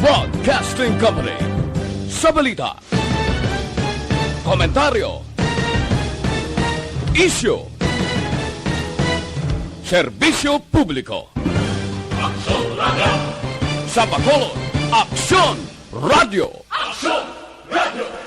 Broadcasting Company. Sa balita, komentaryo, isyu, serbisyo publiko. Aksyon Radio! Sa Bacolod, Aksyon Radio! Aksyon Radio!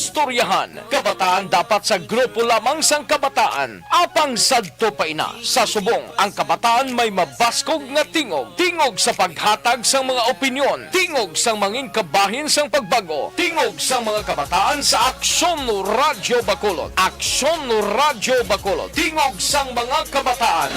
Istoryahan, kabataan dapat sa grupo lamang sang kabataan. Apang sadto pa ina, sa subong, ang kabataan may mabaskog nga tingog. Tingog sa paghatag sang mga opinyon. Tingog sang manging kabahin sang pagbago. Tingog sang mga kabataan sa Aksyon Radio Bacolod. Aksyon Radio Bacolod. Tingog sang mga kabataan.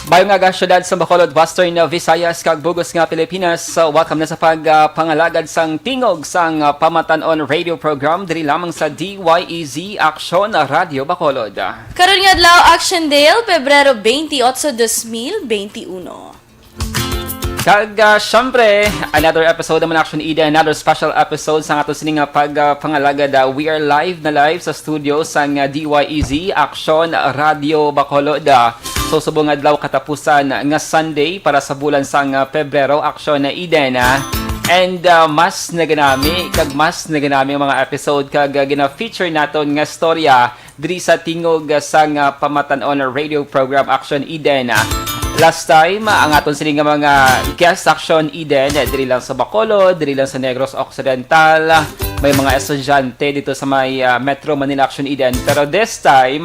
Bayo nga syudad sa Bacolod, Western Visayas, kag Bugos nga Pilipinas. Welcome na sa pagpangalagad sang tingog sang pamatanon radio program diri lamang sa DYEZ Aksyon Radio Bacolod. Karon nga adlaw Action Dale, Pebrero 28, 2021. Kag syempre, another episode naman Action Ida, another special episode sa ato sining pagpangalagad. We are live sa studio sang DYEZ Aksyon Radio Bacolod. So subong adlaw katapusan nga Sunday para sa bulan sang Pebrero Aksyon na Eden. And mas naganami ang mga episode kag gina-feature naton nga storya diri sa tingog sang pamatanon radio program Action Eden. Last time, ang aton sining mga guest Action Eden diri lang sa Bacolod, diri lang sa Negros Occidental. May mga estudyante dito sa may Metro Manila Action Eden. Pero this time,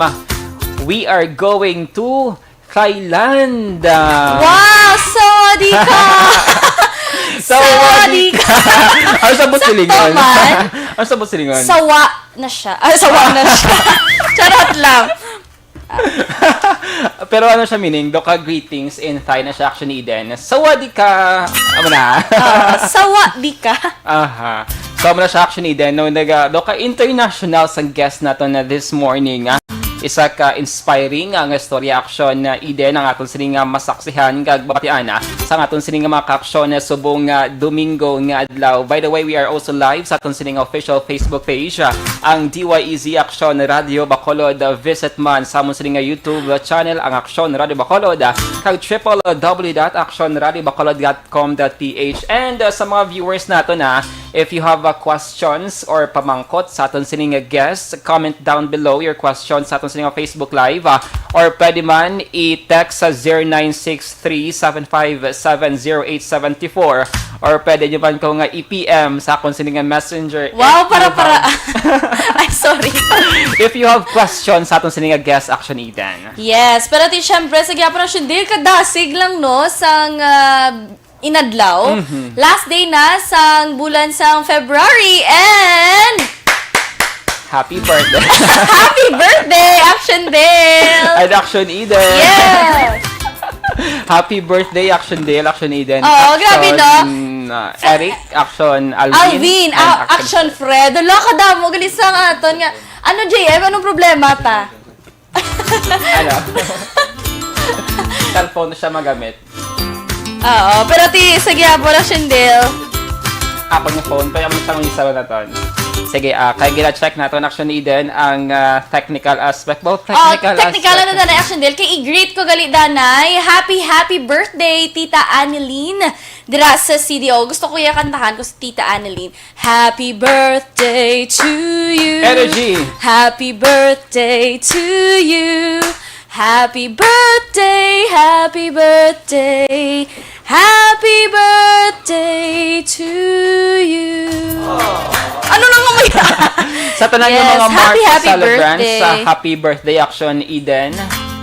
we are going to Thailand. Wow! Sawadee ka! Sawadee ka! Ano sa silingon? man. Ano sa silingon? Sawa na siya. Sawa na siya. Charot lang. Pero ano siya meaning? Doka greetings in Thai na siya Action Eden. Sawadee ka! Ano na? Sawadee ka. Aha. So, na siya Action Eden. No, doka international sang guest natin na this morning. Isa ka inspiring ang storya Action na Eden ang aton sining masaksihan kag babatian sa aton sining mga ka-aksyon na subong Domingo nga adlaw. By the way, we are also live sa aton sining official Facebook page, ang DYEZ Aksyon Radio Bacolod. Visit man sa amon sining YouTube channel ang Aksyon Radio Bacolod kag www.actionradiobacolod.com.ph. And sa mga viewers nato if you have questions or pamangkot sa aton sining guests, comment down below your questions sa aton sining Facebook Live or pwede man i-text sa 0963-757-0874 or pwede nyo man ko nga i-PM sa akong sining Messenger. Wow, para. Ay, sorry. If you have questions sa aton sining guest Action Eden. Yes, pero ti syempre, sa gyapon na siya, di kadasig lang, no, sang inadlaw. Last day na sang bulan sang February and Happy birthday! happy birthday, Action Dale! And Action Eden! Yeah! Happy birthday, Action Dale, Action Eden. Oo, grabe, no? Eric, Action Alvin, Action Fred. Wala ka damo, galis sang aton nga. Ano, JM? Anong problema ta? Ano? Cellphone na siya magamit. Oo, pero ti, sa gyapon, Action Dale. Ako yung phone, kaya mo siyang isa na natin. Sige, kaya gina-check natin Action Eden ang technical aspect. Both technical technical aspect. na danay, Action Dale. Kay i-greet ko gali danay. Happy birthday, Tita Annalyn. Dira sa CDO. Gusto ko yung kantahan ko sa Tita Annalyn. Happy birthday to you. Energy. Happy birthday to you. Happy birthday, happy birthday. Happy birthday to you. Ano nang umaya? Sa tanan Yes, ng mga March happy celebrants, birthday. happy birthday Action Eden.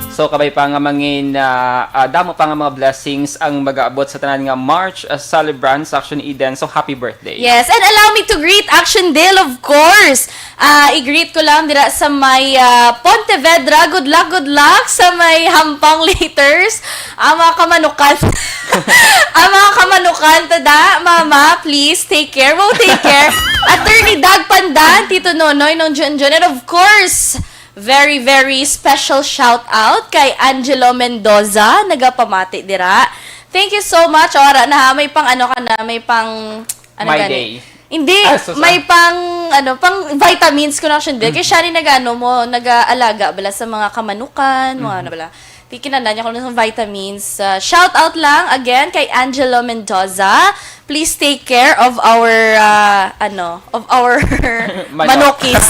So kabay pa nga mangin damo pa nga mga blessings ang mag-aabot sa tanan nga March celebrants Action Eden. So happy birthday. Yes, and allow me to greet Action Dale, of course. I-greet ko lang dira sa may Pontevedra. Good luck sa may Hampang Laters. Ang mga kamanukan. Ang mga kamanukan, tada, mama, please, take care. Well, take care. Attorney Dag Pandan, Tito Nonoy, Nong Junjun, and of course, very, very special shout out kay Angelo Mendoza, nagapamati dira. Thank you so much. Ora na, may pang ano ka na, may pang ano My gani? day. Hindi, So, may pang pang vitamins ko na siya din. Kaya siya rin nag-aalaga bala sa mga kamanukan, mga ano bala. Tikinanda niya ko ng vitamins. Shout out lang again kay Angelo Mendoza. Please take care of our manokis.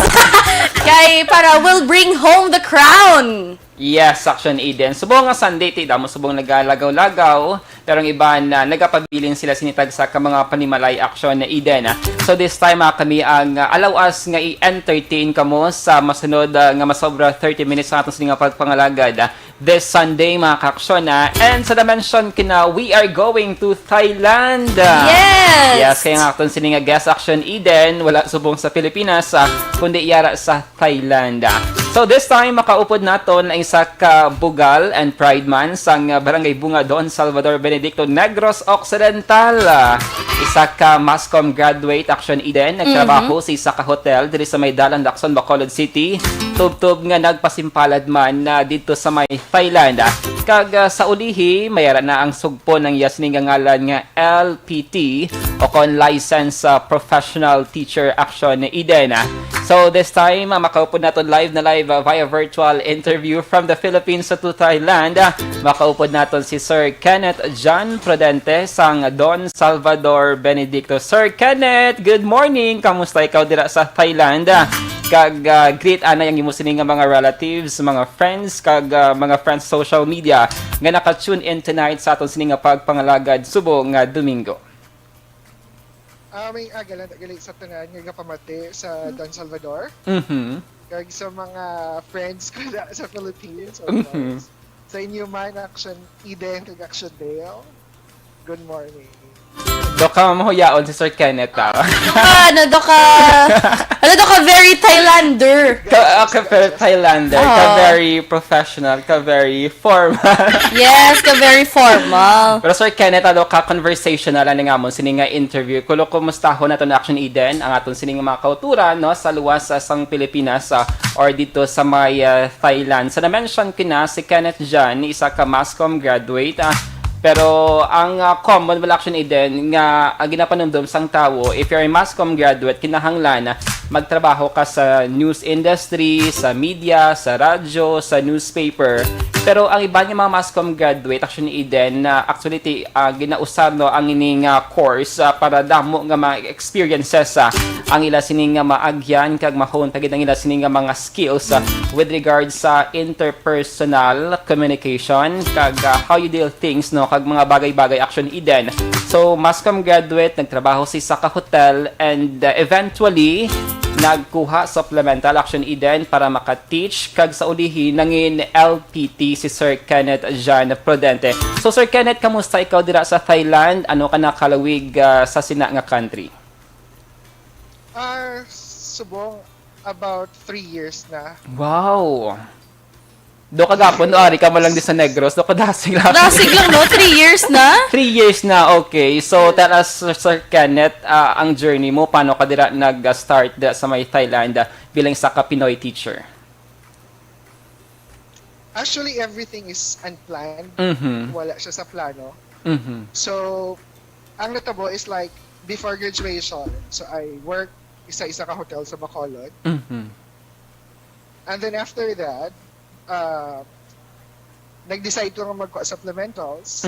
Kay para we'll bring home the crown. Yes, Action Eden. Subong nga Sunday, tida mo subong nagalagaw-lagaw. Pero ang iba na nagapabilin sila sinitag sa mga panimalay Action na Eden. So this time kami ang allow us nga i-entertain kamo sa masunod nga masobra 30 minutes sa atong nga pagpangalagad. This Sunday mga ka-aksyon and sa dimension kina we are going to Thailand. Yes! Yes, kaya nga atong sini nga guest Action Eden wala subong sa Pilipinas kundi iyara sa Thailand. So this time makaupod naton ang isa ka bugal and pride man sang Barangay Bunga Don Salvador Benedicto Negros Occidental. Isa ka Mascom graduate Action Eden, nagtrabaho sa isa ka hotel diri sa may Dalan Lacson, Bacolod City. Tub-tub nga nagpasimpalad man dito sa may Thailand. Kag sa ulihi mayara na ang sugpo ng yasning nga ngalan nga LPT o kon Licensed Professional Teacher Action Eden. So this time makaupod naton live via virtual interview from the Philippines to Thailand. Makaupod naton si Sir Kenneth John Prudente sang Don Salvador Benedicto. Sir Kenneth, good morning. Kamusta ikaw dira sa Thailand? Kag greet ana yang imo sini nga mga relatives, mga friends, kag mga friends social media nga naka-tune in tonight sa aton sini nga pagpangalagad subong nga Domingo. May galit sa tanan nga pamati sa Don Salvador. Kag sa mga friends ko sa Philippines, of course. Sa inyo man, Action Eden, kag Action Dale. Good morning. Doka mahuyaon si Sir Kenneth. Doka very Thailander. Ka very Thailander, ka very professional, ka very formal. Yes, ka very formal. Pero Sir Kenneth, ka conversational ani nga mo sini nga interview. Kulo kumustahon naton Action Eden ang aton sini nga mga kauturan no sa luwas sang Pilipinas or dito sa may Thailand. Sa na-mention kina si Kenneth John, isa ka Mascom graduate. Pero ang common wala Action Eden nga ginapanumdum sang tawo, if you're a Mascom graduate, kinahanglan magtrabaho ka sa news industry, sa media, sa radyo, sa newspaper. Pero ang iba nga mga Mascom graduate Action Eden na actually ginausab no ang ining course para damo nga mga experiences ang ila sini nga maagyan kag mahon tagid ang ila sini nga mga skills with regards sa interpersonal communication kag how you deal things no kag mga bagay-bagay Action Eden. So Mascom graduate nagtrabaho sa isa ka hotel and eventually nagkuha supplemental Action Eden para maka-teach kag sa ulihi nangin LPT si Sir Kenneth John Prudente. So Sir Kenneth, kamusta ikaw dira sa Thailand? Ano ka nakalawig sa sina nga country? Subong about 3 years na. Wow. Do kagapon ari ka man lang di sa Negros, do kadasig lang. Dasig lang no, 3 years na. 3 years na, okay. So tell us Sir Kenneth, ang journey mo paano ka dira nag-start sa may Thailand bilang isa ka Pinoy teacher? Actually, everything is unplanned. Wala siya sa plano. So, ang natabo is like before graduation. So I work isa-isa ka hotel sa Bacolod. And then after that, nag-decide ko nga mag-supplementals.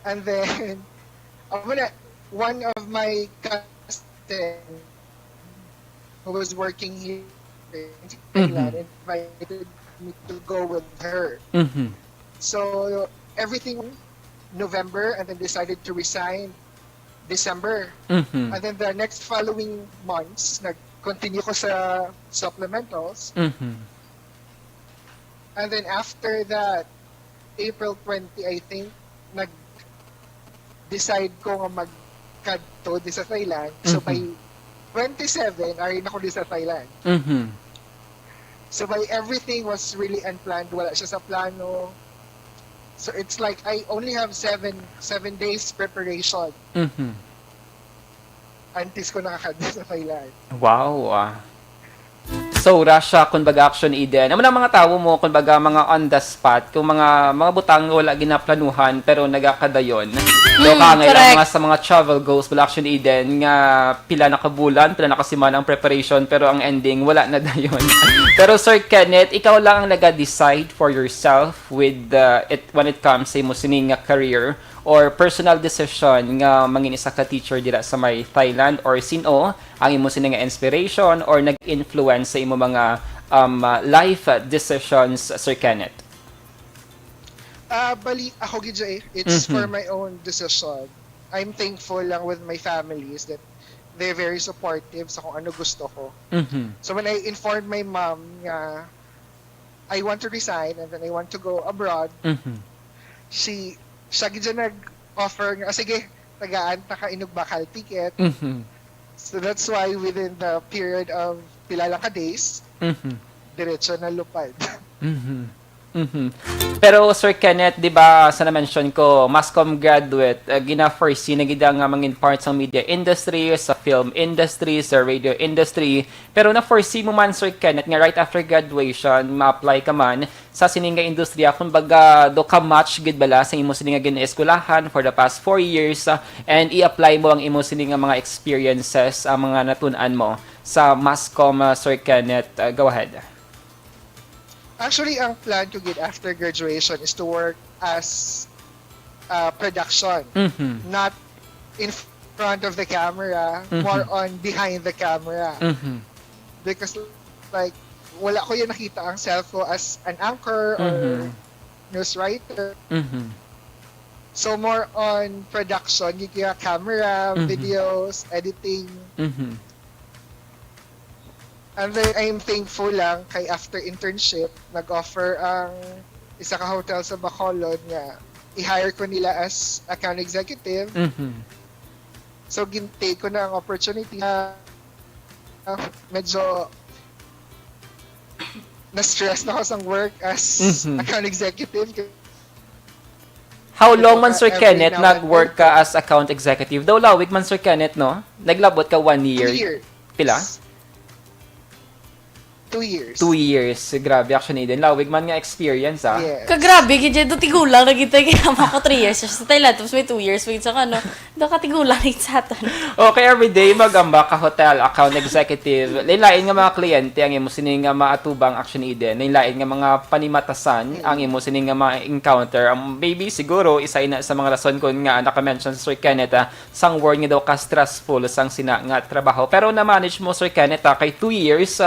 And then, one of my cousin who was working here in Thailand invited me to go with her. So, everything November and then decided to resign December. And then the next following months, continue ko sa supplementals. And then after that, April 20, I think, nag-decide ko nga mag-kadto di sa Thailand. So by 27, ari na ko din sa Thailand. Mhm. So by everything was really unplanned. Wala siya sa plano. So it's like I only have seven days preparation Mhm. until ko nakakadto sa Thailand. Wow. So, Russia, kumbaga Action Eden. Ano na mga tao mo, kumbaga mga on the spot, kung mga butang wala ginaplanuhan pero nagakadayon. So, kangay lang correct. mga sa mga travel goals wala Action Eden nga pila na kabulan, pila na kasimana ang preparation pero ang ending wala na dayon. Pero Sir Kenneth, ikaw lang ang naga-decide for yourself with when it comes sa imo sining nga career or personal decision nga mangin isa ka teacher dira sa may Thailand or sino ang imo sining nga inspiration or nag-influence sa imo mga life decisions, Sir Kenneth? Bali, ako gidya eh. It's for my own decision. I'm thankful lang with my families that they're very supportive sa kung ano gusto ko. Mhm. So when I informed my mom nga I want to resign and then I want to go abroad, Mhm. siya gidya nag-offer nga, sige, tagaan ta ka inog bakal ticket. Mhm. So that's why within the period of pila lang ka days, Mhm. diretso na lupad. Mhm. Mhm. Pero Sir Kenneth, 'di ba, sa na-mention ko, Mascom graduate, gina-foresee na gid nga mangin part sa media industry, sa film industry, sa radio industry. Pero na-foresee mo man, Sir Kenneth, nga right after graduation, ma-apply ka man sa sining nga industriya, kumbaga do ka match gid bala sa imo sining nga gina-eskwelahan for the past 4 years and i-apply mo ang imo sining nga mga experiences, ang mga natun-an mo sa Mascom, Sir Kenneth. Go ahead. Actually, ang plan ko get after graduation is to work as production, Mhm. not in front of the camera, more on behind the camera. Mhm. Because like, wala ko yung nakita ang self ko as an anchor or news writer. Mhm. So more on production, yung camera, videos, editing. Mhm. And then I'm thankful lang kay after internship, nag-offer ang isa ka hotel sa Bacolod nga i-hire ko nila as account executive. Mhm. So gintake ko na ang opportunity na medyo na-stress na ako sa work as account executive. How long man, Sir Every Kenneth, now and nag-work then. ka as account executive? Daw lawig man, Sir Kenneth, no? Naglabot ka 1 year. 2 years. Pila? 2 years. 2 years. Grabe, actually, din. Lawig man nga experience, ah. Yes. Kagrabe, gid do tigulang nagita kay ama ko 3 years sa Thailand tapos may 2 years wait sa kano. Do ka tigulang it sa aton. Okay, everyday, magamba ka hotel, account executive. Lain nga mga kliyente, ang imo sining nga maatubang action iden. Lain nga mga panimatasan, ang imo sining nga ma-encounter. Maybe, siguro, isa na sa mga rason kung nga naka-mention Sir Kenneth, sang word nga daw ka stressful sang sina nga trabaho. Pero na-manage mo, Sir Kenneth, kay 2 years,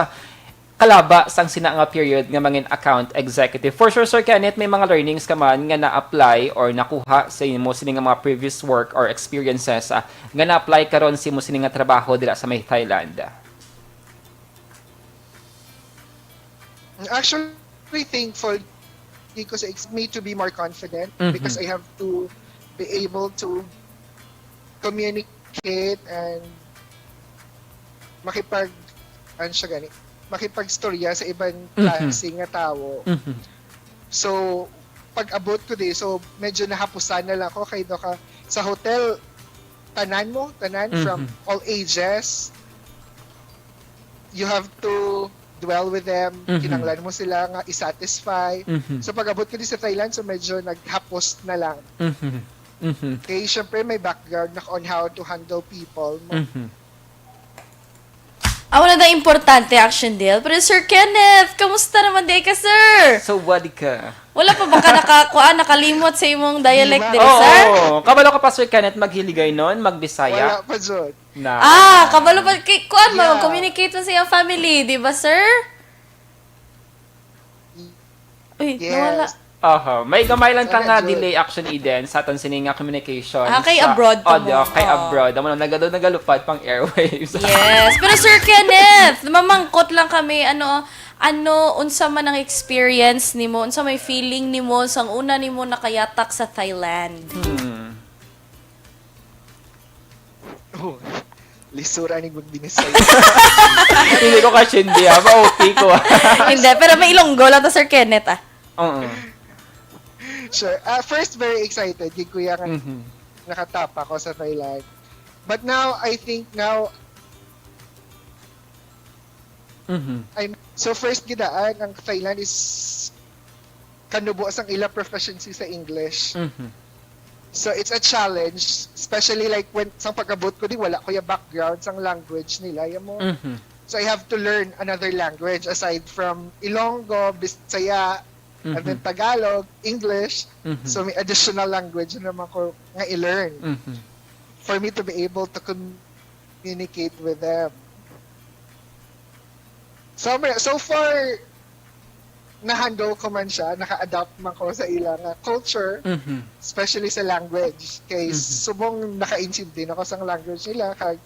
kalaba sang sina nga period nga mangin account executive. For sure, Sir Kenneth, may mga learnings ka man nga na-apply or nakuha sa imo sining nga mga previous work or experiences nga na-apply karon sa imo sining nga trabaho dira sa may Thailand. Actually, thankful because it's me to be more confident because I have to be able to communicate and makipagstorya sa ibang klase nga tao. So, pag abot ko di, so medyo nahapusan na lang ako kay ka sa hotel, tanan from all ages. You have to dwell with them, kinanglan mo sila nga i-satisfy. So pag abot ko di sa Thailand, so medyo naghapos na lang. Kaya syempre may background na on how to handle people mo. Wala na importante action deal. Pero Sir Kenneth, kamusta naman di ka, sir? So, wadi ka? Wala pa ba ka nakalimot sa imong dialect Di ba? diri, sir? Oo. Kabalo ka pa, Sir Kenneth, maghiligay nun, magbisaya. Wala pa dyan. Na. Kabalo pa kuan mo Yeah. communicate mo sa iyong family, di ba, sir? Uy, nawala. Yes. May gamay lang Sana nga Jud. delay action iden sa aton sining nga communication. Kay sa abroad pa audio, mo. kay abroad. Amo nagalupad pang airwaves. Yes. Pero Sir Kenneth, mamangkot lang kami, unsa man ang experience nimo, unsa may feeling nimo sang una nimo nakayatak sa Thailand? lisura ni magbinisay. Hindi ko kasi hindi, pa-okay ko. Hindi, pero may Ilonggo lang to Sir Kenneth Oo. Sure. First, very excited. Yung kuya nga Mhm. nakatapa ko sa Thailand. But now, I think now, Mhm. so first gidaan, ang Thailand is kanubo ang ila proficiency sa English. Mhm. So it's a challenge, especially like when sang pagabot ko di wala ko yung background sang language nila yung mo. Mhm. So I have to learn another language aside from Ilonggo, Bisaya, and then Tagalog, English. Mhm. So may additional language na naman ko nga i-learn Mhm. for me to be able to communicate with them. So far, na-handle ko man siya, naka-adapt man ko sa ilang culture, Mhm. especially sa language. Kay subong naka-intindi ako sa language nila, kag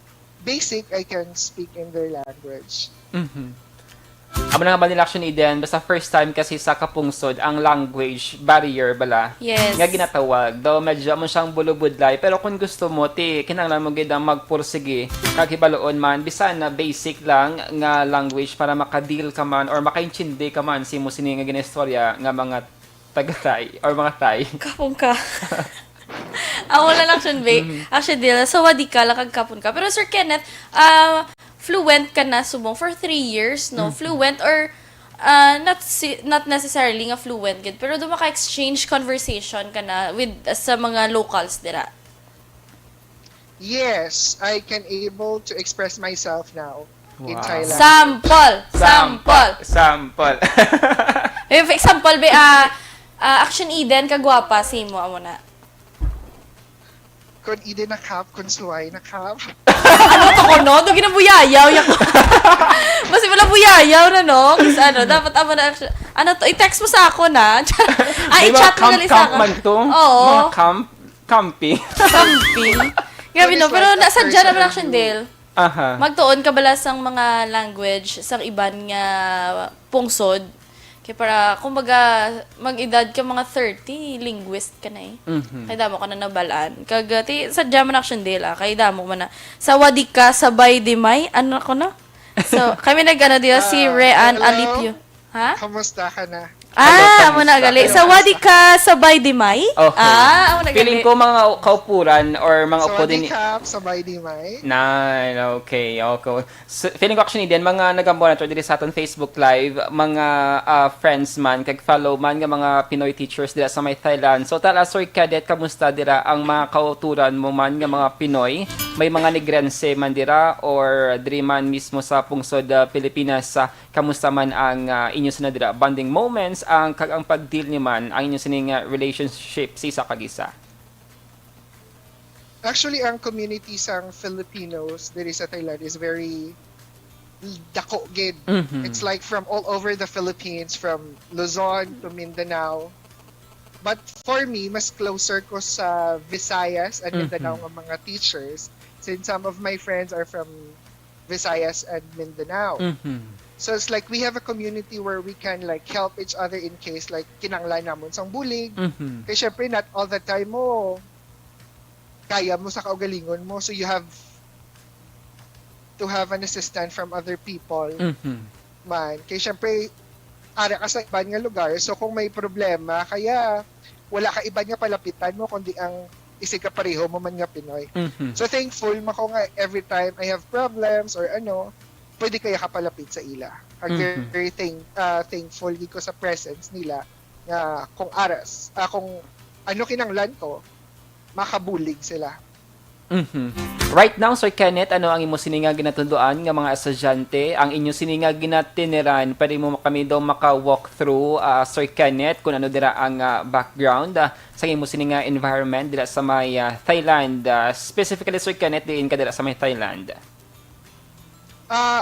basic, I can speak in their language. Mhm. Amo na nga ba nila action Eden, basta first time kasi sa kapungsod, ang language barrier bala. Yes. Nga ginatawag. Daw medyo mo siyang bulubudlay. Pero kung gusto mo, kinahanglan mo gid ang magpursige. Kagibaloon man, bisan na basic lang nga language para makadeal ka man or makaintindi ka man si mo sini nga ginistorya nga mga taga-Thai or mga Thai. Kapon ka. Ang wala lang action action deal. So, wadi ka lang kapon ka. Pero Sir Kenneth, fluent ka na subong for 3 years, no? Fluent or not necessarily nga fluent gid, pero do maka-exchange conversation ka na with sa mga locals dira. Yes, I can able to express myself now in Wow. Thailand. Sample. For example, Action Eden kagwapa si mo amo na. Kung ide na kap, kung suway na kap. Ano to ko no? Do ginabuyayaw yak. Basta wala buyayaw na no. Kasi dapat amo na action. Ano to? I-text mo sa ako na. May mga i-chat mo gali sa camp ako. man to. Oo. Mga camping. Camping. Grabe no, pero What is nasa like a dyan naman person action who- Dale. Aha. Magtuon ka bala sang mga language sang iban nga pungsod. Kaya para, kumbaga, mag-edad ka mga 30, linguist ka na eh. Mhm. Kaya damo ka na nabalaan. Kagati, sadya man action dila. Kaya damo man na. Sa wadi ka, sabay di may, ano ako na? So, kami nag-ano dila, si Rean hello? Alipio. Ha? Kamusta ka na? Amo na gali. Sa wadi ka, sabay di may? Okay. Amo na gali. Feeling ko mga kaupuran or mga upo din. Sawadee kap, sabay di may. Nine, okay. So, feeling ko actually din, mga nag-monitor dito sa aton Facebook Live, mga friends man, kag-follow man nga mga Pinoy teachers dira sa may Thailand. So, tala, Sir Cadet, kamusta dira ang mga kauturan mo man nga mga Pinoy? May mga Negrense man dira or diri man mismo sa pungsod Pilipinas, kamusta man ang inyo sina dira? Bonding moments, ang pag-deal ni man, ang inyo sining relationship sa isa kag-isa? Actually, ang community sang Filipinos diri sa Thailand is very dako gid. Mhm. It's like from all over the Philippines, from Luzon to Mindanao. But for me, mas closer ko sa Visayas and Mindanao ng mga teachers since some of my friends are from Visayas and Mindanao. Mhm. So it's like we have a community where we can like help each other in case like kinanglan namon sang bulig. Mhm. Kaya syempre not all the time mo kaya mo sa kaugalingon mo. So you have to have an assistant from other people Mhm. man. Kaya syempre ara ka sa ibang nga lugar. So kung may problema, kaya wala ka iba nga palapitan mo kundi ang isig ka pareho mo man nga Pinoy. Mhm. So thankful mako nga every time I have problems or pwede kaya kapalapit sa ila. Mhm. Very thankful gid ko sa presence nila nga kung aras, kung ano kinanglan ko, makabulig sila. Mhm. Right now, Sir Kenneth, ano ang imo sininga ginatunduan nga mga estudyante? Ang inyo sininga ginatiniran, pwede mo kami daw maka-walk through, Sir Kenneth, kung ano dira ang background sa imo sininga environment dira sa may Thailand. Specifically, Sir Kenneth, diin ka dira sa may Thailand.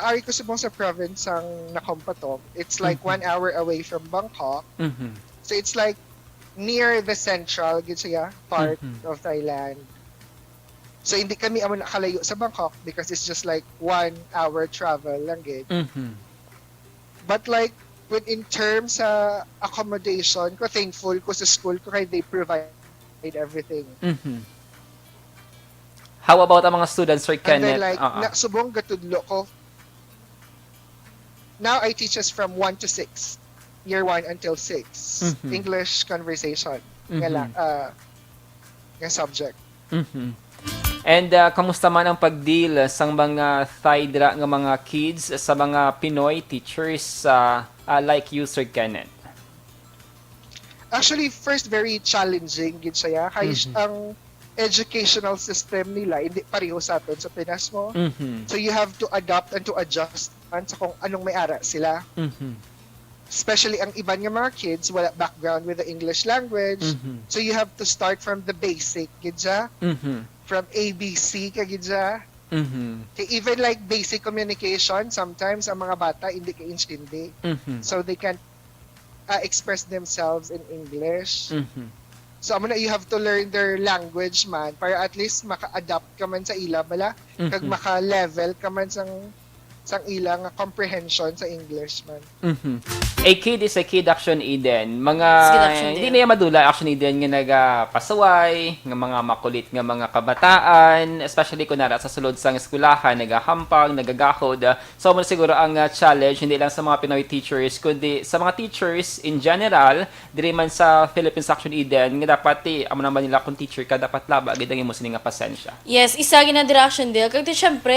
Ari ko subong sa province ang Nakompatom. It's like 1 hour away from Bangkok. Mhm. So it's like near the central gid siya part Mhm. of Thailand. So hindi kami amo nakalayo sa Bangkok because it's just like 1 hour travel lang gid. Mhm. But like in terms sa accommodation ko, thankful ko sa school ko kay they provide everything. Mhm. How about ang mga students, Sir And Kenneth? then like, subong gatudlo ko. Now I teach us from 1 to 6. Year 1 until 6. English conversation. Nga lang, nga subject. And kamusta man ang pag-deal sa mga Thaidra nga mga kids sa mga Pinoy teachers like you, Sir Kenneth? Actually, first very challenging gid siya. Kaya ang educational system nila hindi pareho sa atin sa Pinas mo. So you have to adapt and to adjust sa kung anong may ara sila. Especially ang iban nga mga kids wala background with the English language. So you have to start from the basic gid siya. From ABC ka gid siya. Kaya even like basic communication, sometimes ang mga bata hindi ka-intindi. So they can express themselves in English. So amo na you have to learn their language man para at least maka-adapt ka man sa ila bala kag maka-level ka man sang ilang comprehension sa English man. A kid is a kid, Action Eden. Mga hindi na yung madula, Action Eden nga nagapasaway, nga mga makulit nga mga kabataan, especially kung nara sa sulod sa eskwelahan, nagahampag, nagagahod. So mo siguro ang challenge hindi lang sa mga Pinoy teachers kundi sa mga teachers in general, diri man sa Philippines Action Eden, nga dapat amo naman nila kung teacher ka dapat laba gid ang imo sini nga pasensya. Yes, isa gina direction deal. Kasi syempre,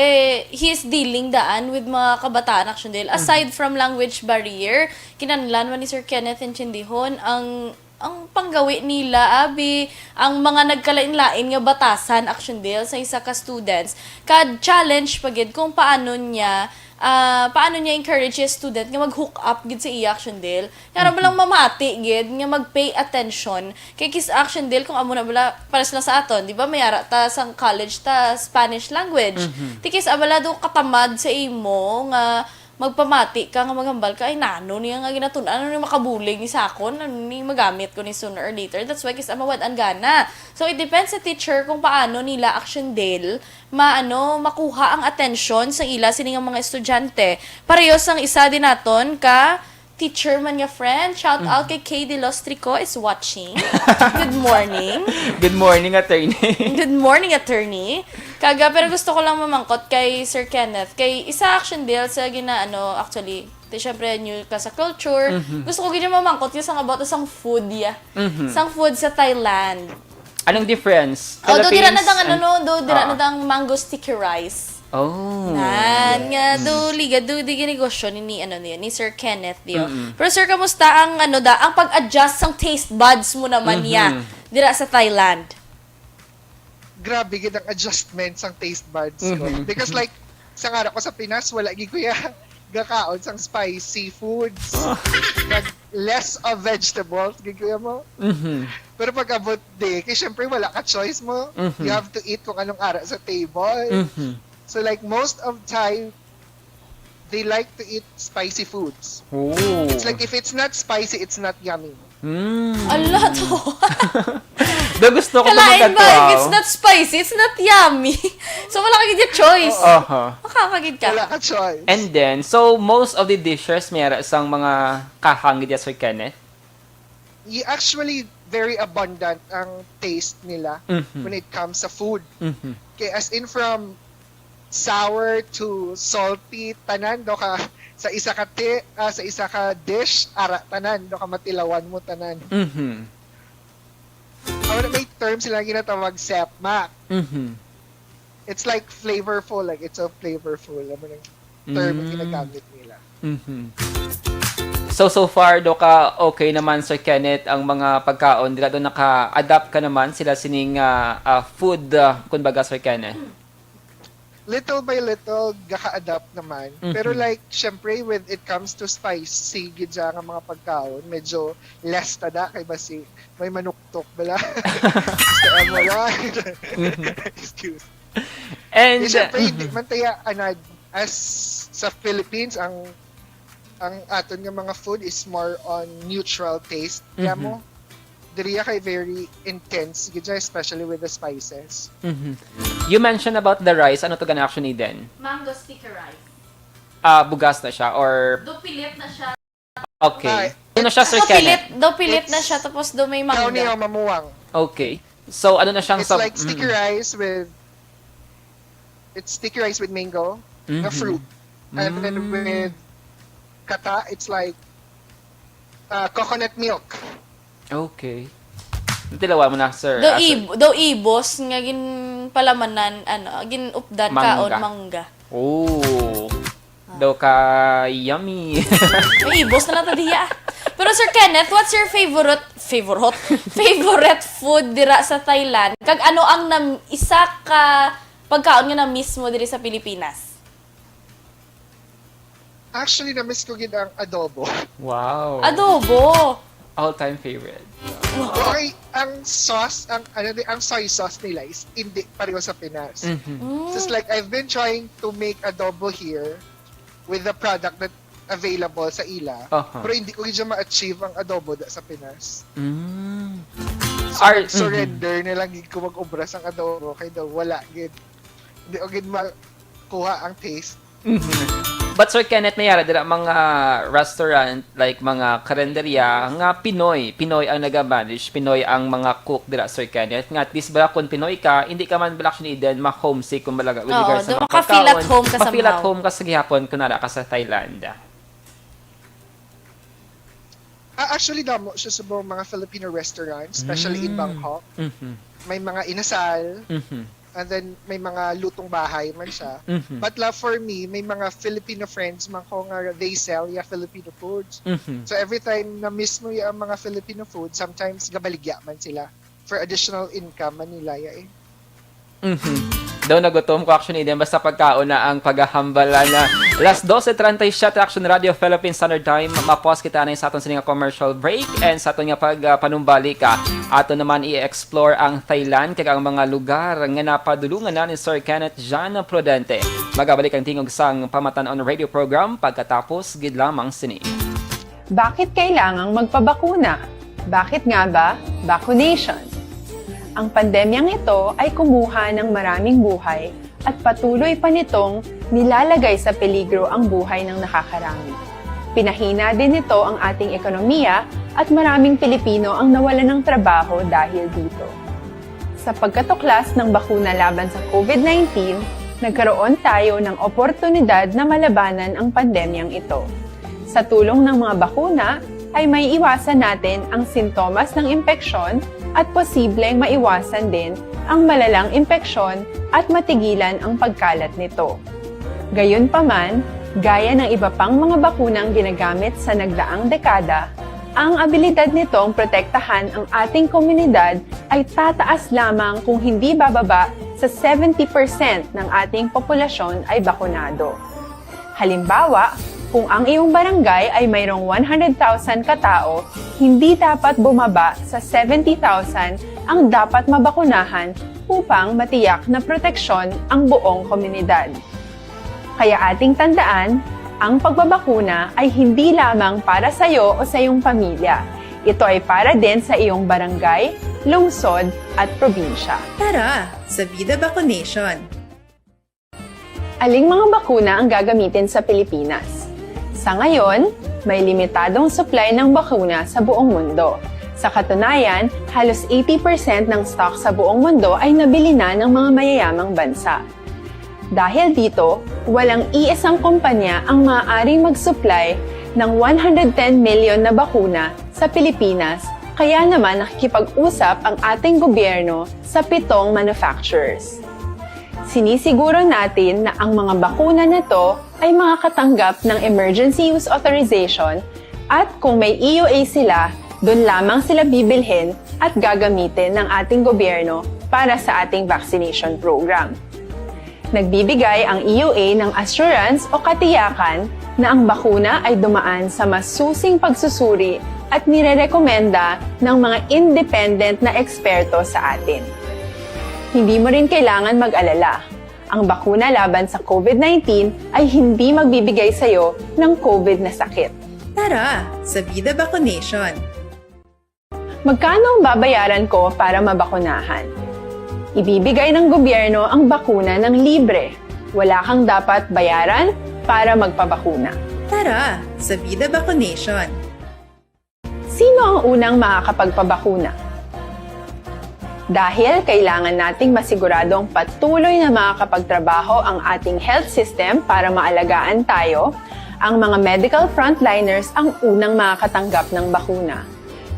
he is dealing daan with mga kabataan action deal. Aside from language barrier, kinahanglan man ni Sir Kenneth intindihon ang panggawi nila abi ang mga nagkalain-lain nga batasan action deal sa isa ka students kad challenge pagid kung paano niya encourage yung student nga mag-hook up gid sa iya action deal kaya ba lang mamati gid nga mag-pay attention kay kis action deal kung amo na bala pares lang sa aton di ba may ara ta sang college ta Spanish language tikis abala do katamad sa imo nga magpamati ka nga maghambal ka ay nano niya nga ginatun ano ni makabulig ni sakon ano ni magamit ko ni sooner or later that's why kis amawad ang gana so it depends sa teacher kung paano nila action deal makuha ang attention sa ila sini nga mga estudyante parehas ang isa din naton ka teacher man nga friend shout out kay KD Lostrico is watching good morning Good morning, attorney. Good morning, attorney. Pero gusto ko lang mamangkot kay Sir Kenneth. Kay isa action deal sa actually, syempre new ka sa culture. Gusto ko ganyan mamangkot yung sang about sang food, sang food sa Thailand. Anong difference? Do dira na Philippines dang dang mango sticky rice. Oh. Nan nga do di ginegosyo ni Sir Kenneth dio. Pero sir kamusta ang ang pag-adjust sang taste buds mo naman niya dira sa Thailand? Grabe gid ang adjustment sang taste buds ko. Because like sa ngara ko sa Pinas wala gid ko gakaon sang spicy foods. Less of vegetables gid ko mo. Pero pag abot kay syempre wala ka choice mo. You have to eat kung anong ara sa table. So like most of time, they like to eat spicy foods. Oh. It's like if it's not spicy, it's not yummy. Ala to. Do gusto ko Kalain ba? If wow. it's not spicy, it's not yummy. So wala ka gid choice. Makakagid ka. Wala ka choice. And then, so most of the dishes mayroon sang mga kahangid ya Sir Kenneth? Actually, very abundant ang taste nila when it comes sa food. Okay, as in from sour to salty tanan do ka sa isa ka dish ara tanan do ka matilawan mo tanan. May term sila ginatawag sepmak. It's like flavorful, like it's a flavorful term na ginagamit nila. So far do ka okay naman Sir Kenneth ang mga pagkaon dila do naka-adapt ka naman sila sining food kumbaga Sir Kenneth. Little by little gaka-adapt naman. Pero like syempre when it comes to spicy gid nga mga pagkaon, medyo less tada kay basi may manuktok bala. Excuse. And syempre di man taya as sa Philippines ang aton nga mga food is more on neutral taste. Kaya mo diriya kay very intense gid especially with the spices. You mentioned about the rice. Ano to gana action Eden? Mango sticky rice. Bugas na siya or Do pilit na siya. okay. Ano siya Sir Kenneth? Pilit na siya tapos do may Ikaw niya mangga. mamuwang. Okay. So ano na siyang It's like sticky rice with it's sticky rice with mango, a fruit. And then with kata, it's like coconut milk. Okay. Tilawa mo na, sir. Daw ibos nga gin palamanan gin updan kaon mangga. Oh. Daw ka yummy. May ibos na lang ta diya. Pero Sir Kenneth, what's your favorite food dira sa Thailand? Kag ano ang isa ka pagkaon nga na mismo diri sa Pilipinas? Actually, na-miss ko gid ang adobo. Wow. Adobo. All-time favorite. Okay, ang sauce, ang soy sauce nila is hindi pareho sa Pinas. So it's like, I've been trying to make adobo here with the product that available sa ila. Pero hindi ko gid ma-achieve ang adobo sa Pinas. So, surrender na lang gid ko mag-obras ang adobo kay daw wala gid. Hindi ko gid makuha ang taste. But Sir Kenneth, mayara dira mga restaurant like mga karenderya nga Pinoy ang naga-manage, Pinoy ang mga cook dira Sir Kenneth. Nga at least bala kung Pinoy ka, hindi ka man bala actually then ma-homesick kung balaga with regards sa mga maka-feel at home ka ma-feel at somehow. home ka sa gihapon kung nara ka sa Thailand. Actually, damo siya sa mga Filipino restaurants, especially in Bangkok. May mga inasal, and then may mga lutong bahay man siya. But for me, may mga Filipino friends man ko nga they sell Filipino foods. So every time na miss mo yung mga Filipino food, sometimes gabaligya man sila for additional income man nila eh. Daw nagutom ko actually din basta pagkaon na ang paghahambala na alas 12:37 Action Radio Philippines Standard Time. Mapos kita na sa aton sining commercial break and sa aton nga panumbali ka ato naman i-explore ang Thailand kag ang mga lugar nga napadulungan na ni Sir Kenneth Jan Prudente. Magabalik ang tingog sang Pamatan-on Radio program pagkatapos gid lamang sini. Bakit kailangang magpabakuna? Bakit nga ba vaccination? Ang pandemyang ito ay kumuha ng maraming buhay at patuloy pa nitong nilalagay sa peligro ang buhay ng nakakarami. Pinahina din nito ang ating ekonomiya at maraming Pilipino ang nawalan ng trabaho dahil dito. Sa pagkatuklas ng bakuna laban sa COVID-19, nagkaroon tayo ng oportunidad na malabanan ang pandemyang ito. Sa tulong ng mga bakuna, ay may iwasan natin ang sintomas ng impeksyon at posibleng maiwasan din ang malalang impeksyon at matigilan ang pagkalat nito. Gayunpaman, gaya ng iba pang mga bakunang ginagamit sa nagdaang dekada, ang abilidad nitong protektahan ang ating komunidad ay tataas lamang kung hindi bababa sa 70% ng ating populasyon ay bakunado. Halimbawa, kung ang iyong barangay ay mayroong 100,000 katao, hindi dapat bumaba sa 70,000 ang dapat mabakunahan upang matiyak na proteksyon ang buong komunidad. Kaya ating tandaan, ang pagbabakuna ay hindi lamang para sa iyo o sa iyong pamilya. Ito ay para din sa iyong barangay, lungsod at probinsya. Tara, sa Vida Vaccination! Aling mga bakuna ang gagamitin sa Pilipinas? Sa ngayon, may limitadong supply ng bakuna sa buong mundo. Sa katunayan, halos 80% ng stock sa buong mundo ay nabili na ng mga mayayamang bansa. Dahil dito, walang iisang kumpanya ang maaaring mag-supply ng 110 million na bakuna sa Pilipinas, kaya naman nakikipag-usap ang ating gobyerno sa 7 manufacturers. Sinisiguro natin na ang mga bakuna na ito ay makakatanggap ng Emergency Use Authorization at kung may EUA sila, doon lamang sila bibilhin at gagamitin ng ating gobyerno para sa ating vaccination program. Nagbibigay ang EUA ng assurance o katiyakan na ang bakuna ay dumaan sa masusing pagsusuri at nirerekomenda ng mga independent na eksperto sa atin. Hindi mo rin kailangan mag-alala. Ang bakuna laban sa COVID-19 ay hindi magbibigay sa iyo ng COVID na sakit. Tara, sa Vida Vaccination! Magkano ang babayaran ko para mabakunahan? Ibibigay ng gobyerno ang bakuna ng libre. Wala kang dapat bayaran para magpabakuna. Tara, sa Vida Vaccination! Sino ang unang makakapagpabakuna? Dahil kailangan nating masiguradong patuloy na makakapagtrabaho ang ating health system para maalagaan tayo, ang mga medical frontliners ang unang makakatanggap ng bakuna.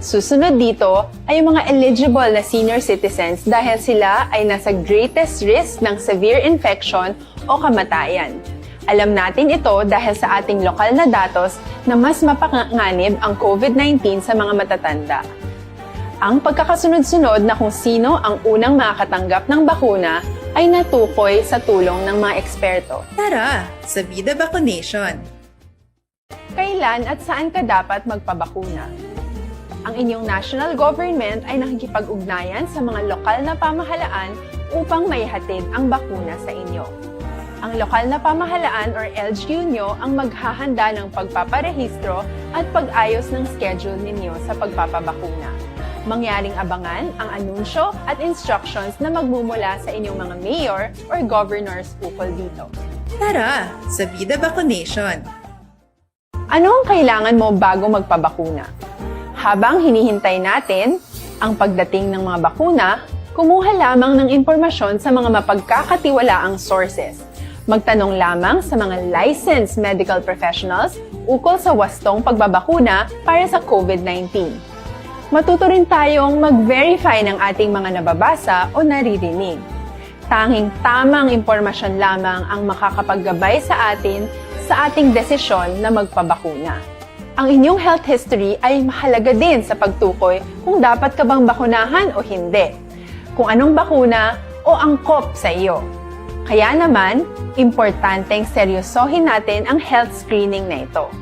Susunod dito ay yung mga eligible na senior citizens dahil sila ay nasa greatest risk ng severe infection o kamatayan. Alam natin ito dahil sa ating lokal na datos na mas mapanganib ang COVID-19 sa mga matatanda. Ang pagkakasunod-sunod na kung sino ang unang makakatanggap ng bakuna ay natukoy sa tulong ng mga eksperto. Tara sa Vida Vaccination! Kailan at saan ka dapat magpabakuna? Ang inyong national government ay nakikipag-ugnayan sa mga lokal na pamahalaan upang maihatid ang bakuna sa inyo. Ang lokal na pamahalaan or LGU nyo ang maghahanda ng pagpaparehistro at pag-ayos ng schedule ninyo sa pagpapabakuna. Mangyaring abangan ang anunsyo at instructions na magmumula sa inyong mga mayor or governors ukol dito. Tara sa Vida Vaccination! Ano ang kailangan mo bago magpabakuna? Habang hinihintay natin ang pagdating ng mga bakuna, kumuha lamang ng impormasyon sa mga mapagkakatiwalaang sources. Magtanong lamang sa mga licensed medical professionals ukol sa wastong pagbabakuna para sa COVID-19. Matuto rin tayong mag-verify ng ating mga nababasa o naririnig. Tanging tamang impormasyon lamang ang makakapaggabay sa atin sa ating desisyon na magpabakuna. Ang inyong health history ay mahalaga din sa pagtukoy kung dapat ka bang bakunahan o hindi, kung anong bakuna o angkop sa iyo. Kaya naman, importanteng seryosohin natin ang health screening na ito.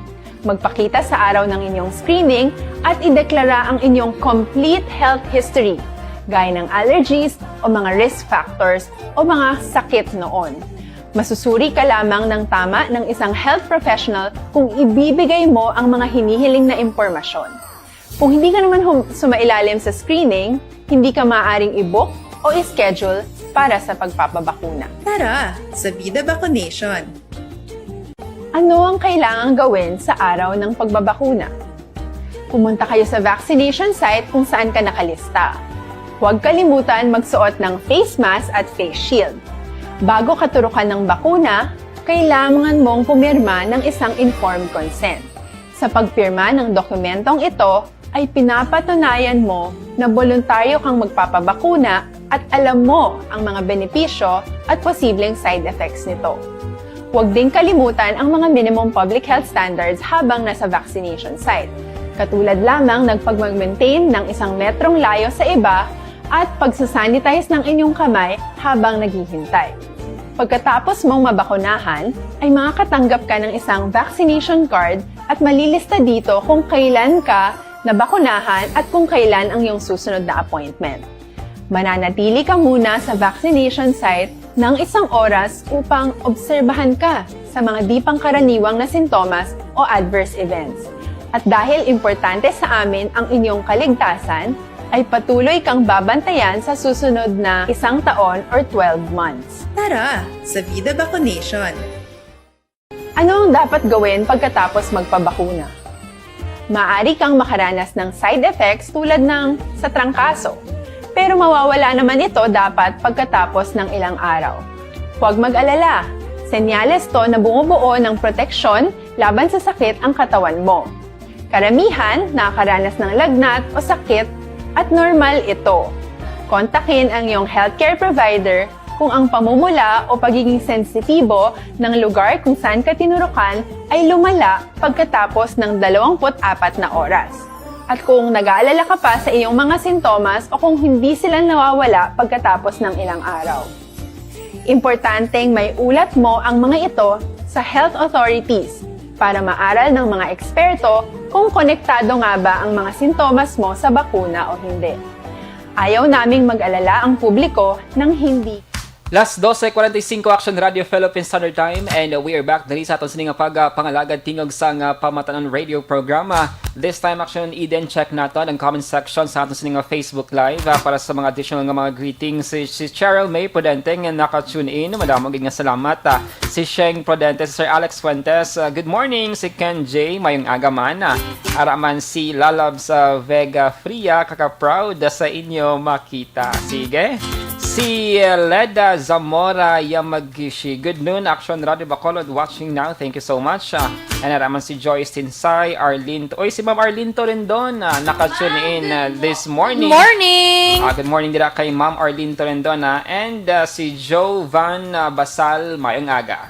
Magpakita sa araw ng inyong screening at ideklara ang inyong complete health history, gaya ng allergies o mga risk factors o mga sakit noon. Masusuri ka lamang ng tama ng isang health professional kung ibibigay mo ang mga hinihiling na impormasyon. Kung hindi ka naman sumailalim sa screening, hindi ka maaaring i-book o i-schedule para sa pagpapabakuna. Tara sa Vida Vaccination! Ano ang kailangang gawin sa araw ng pagbabakuna? Pumunta kayo sa vaccination site kung saan ka nakalista. Huwag kalimutan magsuot ng face mask at face shield. Bago katurukan ng bakuna, kailangan mong pumirma ng isang informed consent. Sa pagpirma ng dokumentong ito, ay pinapatunayan mo na voluntaryo kang magpapabakuna at alam mo ang mga benepisyo at posibleng side effects nito. Huwag din kalimutan ang mga minimum public health standards habang nasa vaccination site. Katulad lamang nagpag-maintain ng 1 metrong layo sa iba at pagsasanitize ng inyong kamay habang naghihintay. Pagkatapos mong mabakunahan, ay makakatanggap ka ng isang vaccination card at malilista dito kung kailan ka nabakunahan at kung kailan ang iyong susunod na appointment. Mananatili ka muna sa vaccination site ng 1 oras upang obserbahan ka sa mga di pangkaraniwang na sintomas o adverse events. At dahil importante sa amin ang inyong kaligtasan, ay patuloy kang babantayan sa susunod na 1 taon or 12 months. Tara sa Vida Vaccination! Ano ang dapat gawin pagkatapos magpabakuna? Maaari kang makaranas ng side effects tulad ng sa trangkaso, pero mawawala naman ito dapat pagkatapos ng ilang araw. Huwag mag-alala, senyales to na bumubuo ng proteksyon laban sa sakit ang katawan mo. Karamihan nakakaranas ng lagnat o sakit at normal ito. Kontakin ang iyong healthcare provider kung ang pamumula o pagiging sensitibo ng lugar kung saan ka tinurukan ay lumala pagkatapos ng 24 na oras. At kung nag-aalala ka pa sa iyong mga sintomas o kung hindi sila nawawala pagkatapos ng ilang araw. Importanteng may ulat mo ang mga ito sa health authorities para maaral ng mga eksperto kung konektado nga ba ang mga sintomas mo sa bakuna o hindi. Ayaw naming mag-alala ang publiko ng hindi. Last 12:45 Action Radio Philippine Standard Time, and we are back dali sa aton sining pangalagad tingog sa pamatanon radio programa. This time Action Eden, check naton ang comment section sa aton sining Facebook Live para sa mga additional nga mga greetings. Si Cheryl May Prudente nga naka-tune in, madamo gid nga salamat. Si Sheng Prudente, si Sir Alex Fuentes, good morning. Si Ken J, mayong aga man. Araman si Lalabs Vega Fria, kaka-proud sa inyo makita. Sige. Si Leda Zamora Yamagishi, good noon, Action Radio Bacolod watching now. Thank you so much. And naman si Joyce Tinsay, Arlene. Oy, si Ma'am Arlene to rin doon. Naka-tune in this morning. Morning! Good morning dira kay Ma'am Arlene to rin doon. And si Joe Van Basal, mayong aga.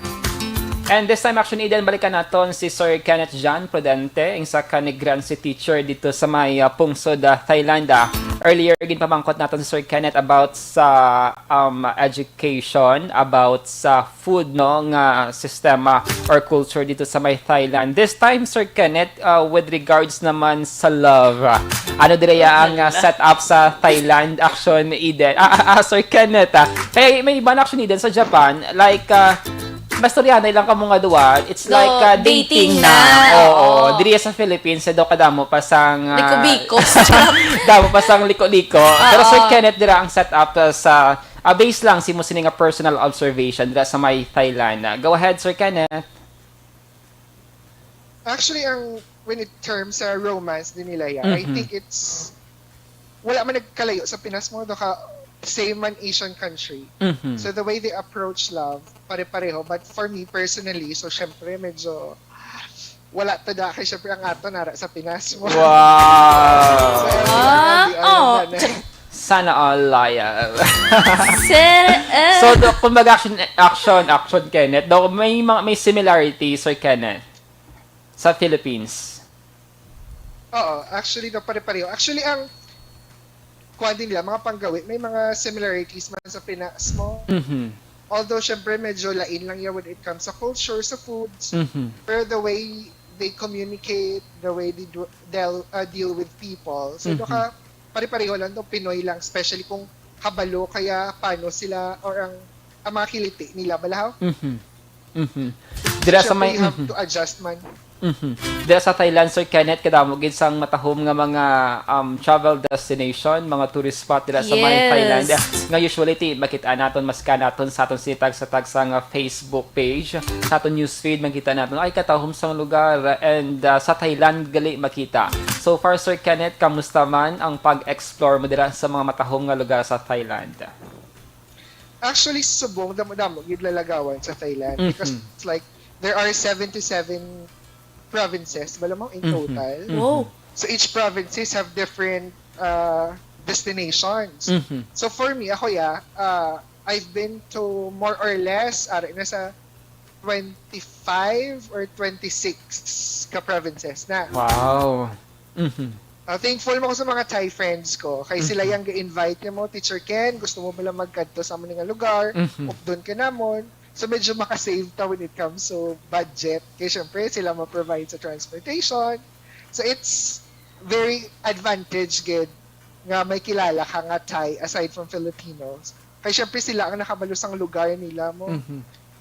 And this time, Action Eden, balikan naton si Sir Kenneth Jan Prudente, isa ka si teacher dito sa may pungsod, Thailand. Earlier, ginpamangkot natin si Sir Kenneth about sa education, about sa food, no, nga sistema or culture dito sa may Thailand. This time, Sir Kenneth, with regards naman sa love, ano direya ang setup sa Thailand, Action Eden? Sir Kenneth, may iba na Action Eden sa Japan, like, mastoryanay lang ka mga duwa. It's No, like dating na. na. Oo. Diri sa Philippines, daw kadamo pa sang Liko-biko. damo pa sang liko-liko. Pero Sir Kenneth dira ang setup sa base lang si mo sini nga personal observation dira sa may Thailand. Go ahead, Sir Kenneth. Actually, when it terms sa romance din nila yan, I think it's wala man nagkalayo sa Pinas mo, same man Asian country. So the way they approach love, pare-pareho. But for me personally, so syempre medyo wala tada kay syempre ang ato nara sa Pinas mo. Wow. Sana all laya. So, kumbaga action, Kenneth. Daw may similarity, Sir Kenneth, sa Philippines. Oo, actually no pare-pareho. Actually ang kuha din nila, mga panggawi, may mga similarities man sa Pinas mo. Although, syempre, medyo lain lang yan when it comes sa culture, sa foods. Pero the way they communicate, the way they'll deal with people. So, pare-pareho lang, Pinoy lang, especially kung kabalo, kaya paano sila, or ang mga kiliti nila, balahaw? Dira sa may you have to adjust man. Dira sa Thailand, Sir Kenneth, kadamo gid sang matahom nga mga travel destination, mga tourist spot dira sa may Thailand. Nga usually makita naton mas kanaton sa aton sitag sa nga Facebook page, sa aton newsfeed makita naton ay katahom sang lugar, and sa Thailand gali makita. So far, Sir Kenneth, kamusta man ang pag-explore mo dira sa mga matahom nga lugar sa Thailand? Actually, subong damo-damo gid lalagawan sa Thailand because it's like there are 77 provinces, malamang in total. Wow. So each provinces have different destinations. So for me, ako I've been to more or less nasa 25 or 26 ka provinces na. Wow. Thankful mo ko sa mga Thai friends ko. Kaya sila yung ga-invite niya mo, Teacher Ken, gusto mo pala magkanto sa mga lugar, doon ka namon. So medyo makasave ta when it comes to budget. Kaya syempre sila ma-provide sa transportation. So it's very advantage good nga may kilala ka nga Thai aside from Filipinos. Kaya syempre sila ang nakabalo sang lugar nila mo.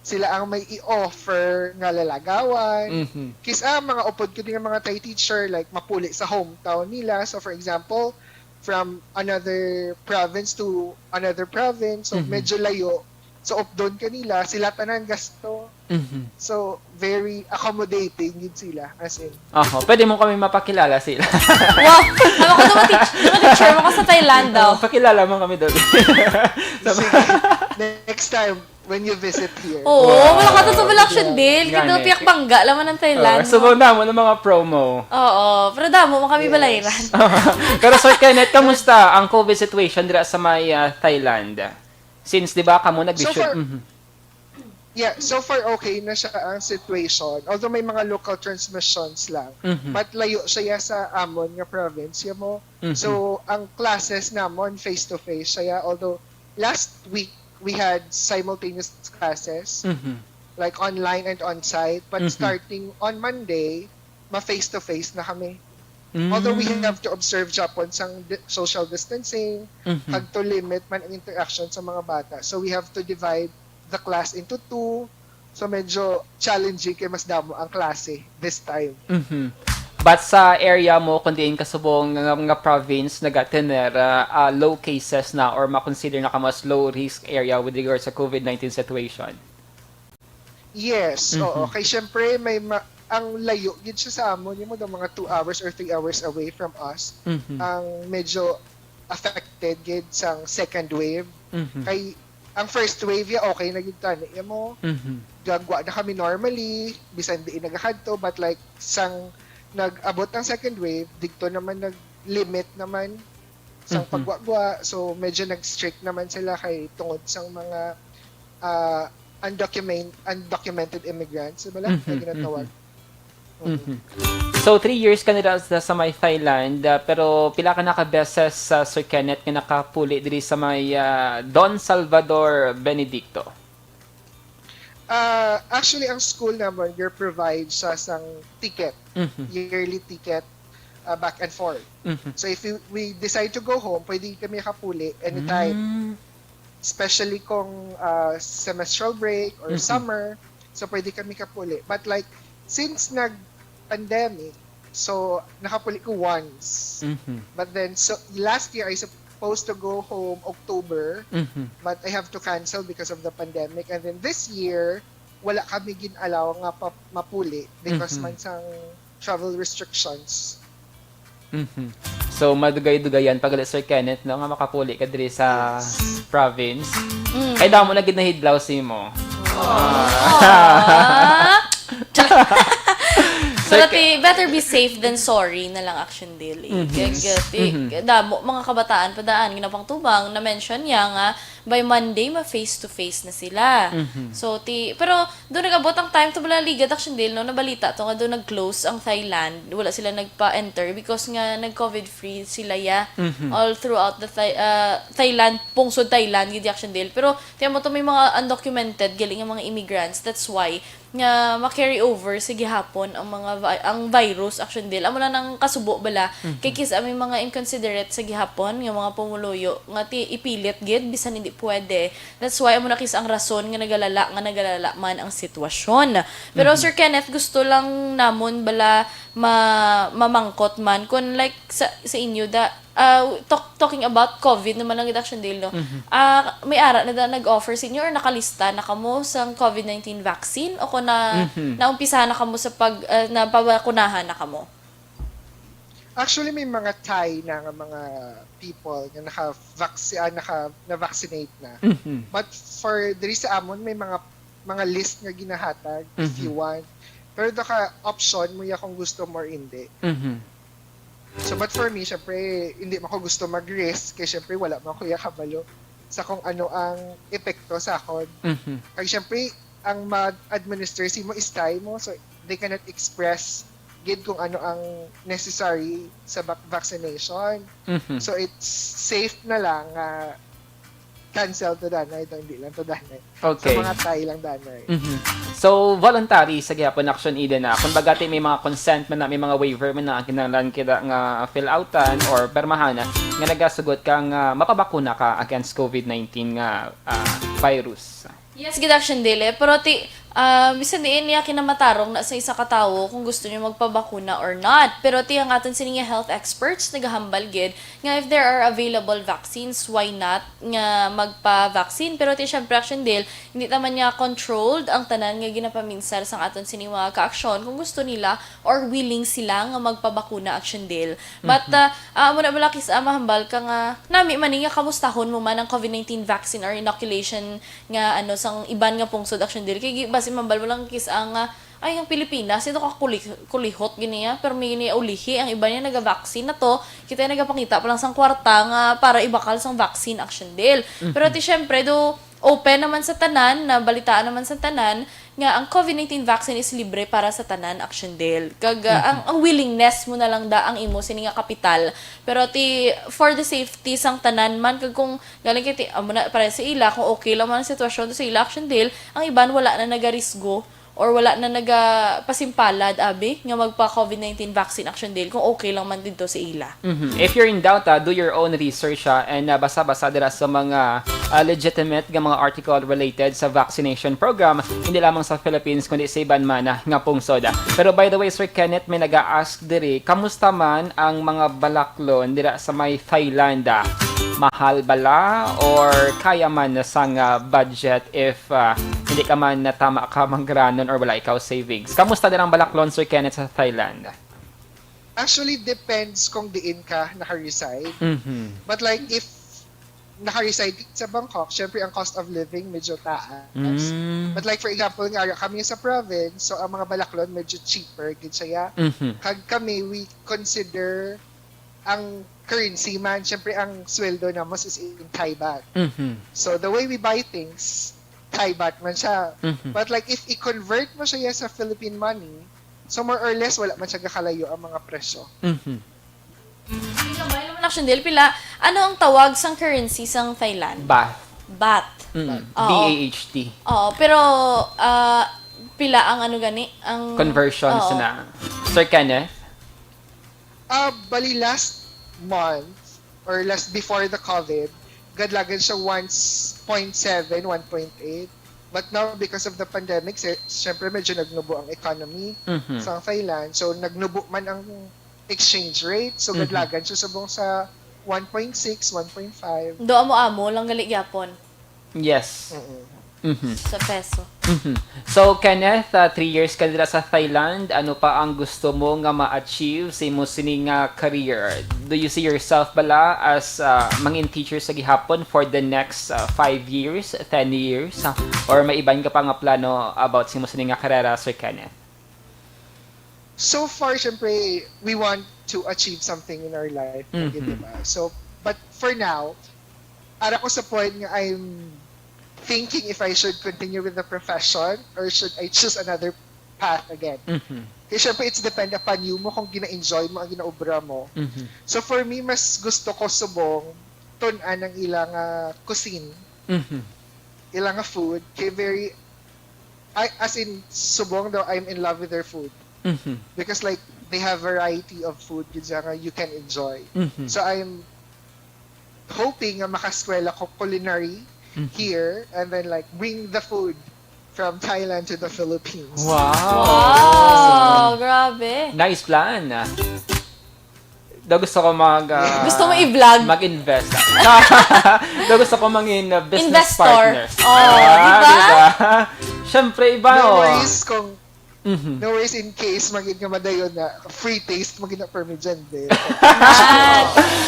Sila ang may i-offer nga lalagawan. Kisa mga upod ko din ng mga Thai teacher like mapuli sa hometown nila. So for example, from another province to another province. So medyo layo. So, doon kanila, sila tanan gasto. So, very accommodating yun sila. As in. Pwede mo kami mapakilala sila. Wow! Tama ko naman teacher mo ka sa Thailand daw. Pakilala mo kami doon. Sige, next time, when you visit here. Oo, wala ka to sa Balaction Deal. Kito piyak bangga laman ng Thailand. Subo na mo ng mga promo. Oo, pero damo mo kami balayran. Pero Sir Kenneth, kamusta ang COVID situation dira sa may Thailand? Since, di ba, kamo nag-shoot? So far okay na siya ang situation. Although may mga local transmissions lang. But layo siya sa amon nga province mo. So, ang classes namon face-to-face siya. Although, last week, we had simultaneous classes. Like online and on-site. But starting on Monday, ma-face-to-face na kami. Although we have to observe Japan sang social distancing, hag to limit man ang interaction sa mga bata. So we have to divide the class into 2. So medyo challenging kay mas damo ang klase this time. But sa area mo, kundi kasubong nga province, nagatener, low cases na or makonsider na ka mas low risk area with regards sa COVID-19 situation. Yes, oo. Kay syempre may ang layo gid siya sa amon, yung mga 2 hours or 3 hours away from us. Ang medyo affected gid sang second wave. Kay ang first wave okay na gid tani mo. Gagwa na kami normally, bisan di nagahadto, but like sang nag-abot ng second wave, dito naman nag-limit naman sang pagwagwa. So medyo nag-strict naman sila kay tungod sang mga undocumented immigrants, diba lang? Ginatawag. So 3 years ka na sa may Thailand, pero pila ka nakabeses sa Sir Kenneth nga nakapuli diri sa may Don Salvador Benedicto? Actually, ang school naman, you provide sa sang ticket, yearly ticket, back and forth. So if we decide to go home, pwede kami kapuli anytime. Especially kung semestral break or summer, so pwede kami kapuli. But like, since nag-pandemic, so nakapuli ko once. But then, so last year, I supposed to go home October, but I have to cancel because of the pandemic. And then this year, wala kami ginalaw nga mapuli because man sang travel restrictions. So madugay-dugayan pag Sir Kenneth no nga makapuli ka diri sa province. Kay damo na gid nahidlaw si mo. Pero better be safe than sorry na lang action daily. Damo mga kabataan padaan ginapang tubang na mention niya nga by Monday ma-face to face na sila. So pero doon nag-abot ang time to bala Liga Action Daily no nabalita to nga doon nag-close ang Thailand. Wala sila nagpa-enter because nga nag-COVID free sila all throughout the Thailand, pungsod Thailand gid Action Daily. Pero tiyan mo to may mga undocumented galing ang mga immigrants. That's why nga ma-carry over sa gihapon ang ang virus Action Daily. Amo na nang kasubo bala kay kis may mga inconsiderate sa gihapon nga mga pumuluyo nga ipilit gid bisan hindi pwede. That's why amo na kis ang rason nga nagalala man ang sitwasyon. Pero Sir Kenneth, gusto lang namon bala mamangkot man kun like sa inyo talking about COVID naman ang Action Daily no. May ara na nag-offer sa inyo or nakalista na kamo sa COVID-19 vaccine o kung naumpisa na kamo sa napabakunahan na kamo? Actually, may mga Thai na mga people na na-vaccinate na. But for diri sa amon, may mga list nga ginahatag if you want. Pero ka option mo ya kung gusto mo or hindi. So, but for me, syempre, hindi mo ko gusto mag-risk kasi syempre wala mo kuya kabalo sa kung ano ang epekto sa akon. Kasi syempre, ang mag-administer si mo is Thai mo, so they cannot express gid kung ano ang necessary sa vaccination. So it's safe na lang cancel to danay, hindi lang to danay. Okay. Sa mga Thai lang danay. So voluntary sa gihapon Action Eden na kung bagati may mga consent man na may mga waiver man na kinahanglan kita nga fill outan or permahan nga nagasugot ka nga mapabakuna ka against COVID-19 nga virus. Yes, gid Action Daily. Pero bisan diin niya kinamatarong na sa isa ka tawo kung gusto niyo magpabakuna or not. Pero ang aton sininga health experts nagahambal gid nga if there are available vaccines, why not nga magpa-vaccine. Pero syempre Action Daily, hindi naman niya controlled ang tanan nga ginapaminsar sang aton sini mga ka-aksyon kung gusto nila or willing sila nga magpabakuna Action Daily. But amo na malakis mahambal ka nga nami man nga kamustahon mo man ang COVID-19 vaccine or inoculation nga sang iban nga pungsod Action Daily kay basi mambal mo lang kis ang ay ang Pilipinas ito ka kulihot giniya pero may gini ulihi ang iba niya naga-vaccine na to kita nagapakita pa lang sang kwarta nga para ibakal sang vaccine Action Daily. Pero syempre do open naman sa tanan na balitaan naman sa tanan nga ang COVID-19 vaccine is libre para sa tanan Action Daily. Kag ang willingness mo na lang da ang imo sini nga kapital. Pero for the safety sang tanan man kag kung galing kay amo na para sa ila kung okay lang man ang sitwasyon sa ila Action Daily, ang iban wala na nagarisgo or wala na pasimpalad abi nga magpa COVID-19 vaccine action deal kung okay lang man dito si ila. If you're in doubt, do your own research and basa-basa dira sa mga legitimate nga mga article related sa vaccination program, hindi lamang sa Philippines kundi sa iban man nga pungsod. Pero by the way, Sir Kenneth, may nag-ask diri, kamusta man ang mga balaklon dira sa may Thailand? Mahal bala or kaya man sang budget if hindi ka man natama ka mangranon or wala ikaw savings? Kamusta din ang balaklon, Sir Kenneth, sa Thailand? Actually, depends kung diin ka naka-reside. But like, if naka-reside sa Bangkok, syempre ang cost of living medyo taas. But like, for example, nga kami sa province, so ang mga balaklon medyo cheaper, gid siya. Kag kami, we consider ang currency man, syempre ang sweldo na mas is in Thai baht. So the way we buy things, Thai baht man siya. But like, if i-convert mo siya sa Philippine money, so more or less, wala man siya kakalayo ang mga presyo. Action deal pila, ano ang tawag sang currency sang Thailand? Baht. Baht. Oo. BAHT. Oo, pero pila ang ano gani? Ang Conversions Oo. na. Sir Kenneth? Bali last month, or last before the COVID, gadlagan siya 1.7, 1.8. But now, because of the pandemic, syempre medyo nagnubo ang economy sa Thailand. So, nagnubo man ang exchange rate. So, gadlagan siya subong sa 1.6, 1.5. do amo lang gali gyapon Yes. sa peso. So, Kenneth, 3 years ka dira sa Thailand. Ano pa ang gusto mo nga ma-achieve sa imo sining career? Do you see yourself bala as mangin teacher sa gihapon for the next 5 years, 10 years? Or may iban ka pa nga plano about sa imo sining karera, Sir Kenneth? So far, syempre, we want to achieve something in our life. Diba? So, but for now, ara ko sa point nga I'm thinking if I should continue with the profession or should I choose another path again. Kasi syempre, it's depend upon you mo kung gina-enjoy mo ang ginaobra mo. So for me, mas gusto ko subong tunan ng ilang cuisine, ilang food. Kaya as in, subong daw, I'm in love with their food. Because like, they have variety of food you can enjoy. So I'm hoping nga makaskwela ko culinary here and then like bring the food from Thailand to the Philippines. Wow, grabe. Nice plan. Daw gusto ko Gusto mo i-vlog? mag-invest. Daw gusto ko mangin business Investor. partner. Diba? Siyempre, iba. No worries kung no worries in case maging ka madayon na free taste maging na permit dyan din.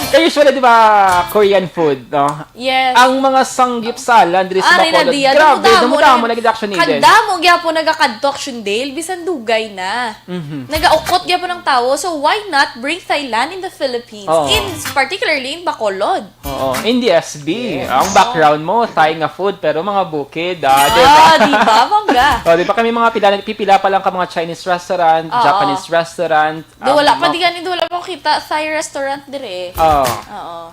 Kaya usually, di ba, Korean food, no? Yes. Ang mga sanggip sala, diri sa Ari na Bacolod. diya. Grabe, damo lagi action ni din. Kanda mo gyapon nagakadto action deal bisan dugay na. Nagaukot gyapon ng tawo. So why not bring Thailand in the Philippines? Oo. Particularly in Bacolod. Oo, in the SB. Ang background mo, Thai nga food, pero mga bukid, di ba? Di ba, mangga? O, di ba kami mga pipila pa lang ka mga Chinese restaurant, Japanese restaurant. Do wala pa di ganito, wala pa kita Thai restaurant dire. Oo.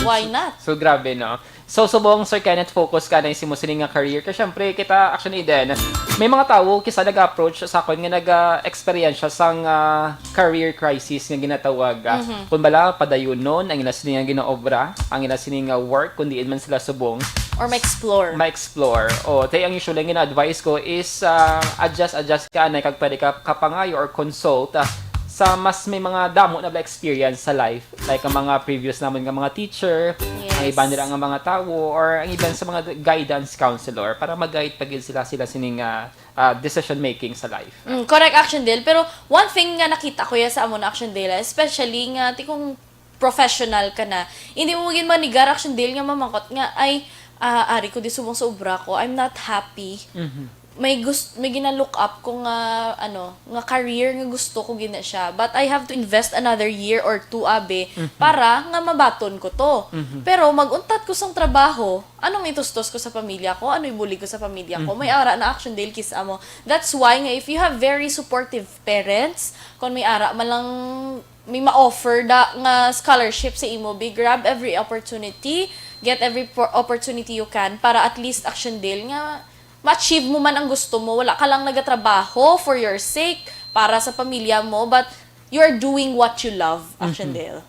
Why not? So, grabe, no? So, subong, Sir Kenneth, focus ka na yung simusiling nga career. Kasi, syempre, kita, actually, din, may mga tao, kisa nag-approach sa akin, nga nag-experience sa career crisis nga ginatawag. Kung bala, padayon nun, ang ilas nga ginaobra, ang ilas nga work, kundi man sila subong. Or ma-explore. Ma-explore. O, tayo ang usually nga advice ko is, adjust ka na, kag pwede ka kapangayo or consult, sa mas may mga damo na experience sa life. Like ang mga previous naman ng mga teacher, Yes. ang iba nila ang mga tao, or ang iba sa mga guidance counselor para mag-guide pagil sila sining decision making sa life. Correct action deal. Pero one thing nga nakita ko ya sa amon action deal, especially nga kung professional ka na, hindi mo maging manigar action deal nga mamangkot nga ay ari ko di subong sa ubra ko, I'm not happy. May gina-look up ko nga nga career nga gusto ko gina siya, but I have to invest another year or two abe para nga mabaton ko to. Pero maguntat ko sang trabaho, anong itustos ko sa pamilya ko, ano ibuli ko sa pamilya ko, may ara na action deal kis amo. That's why nga if you have very supportive parents, kung may ara man lang may ma-offer da nga scholarship sa imo, grab every opportunity, get every opportunity you can para at least action deal nga ma-achieve mo man ang gusto mo. Wala ka lang nagatrabaho for your sake, para sa pamilya mo, but you're doing what you love, Action Dale.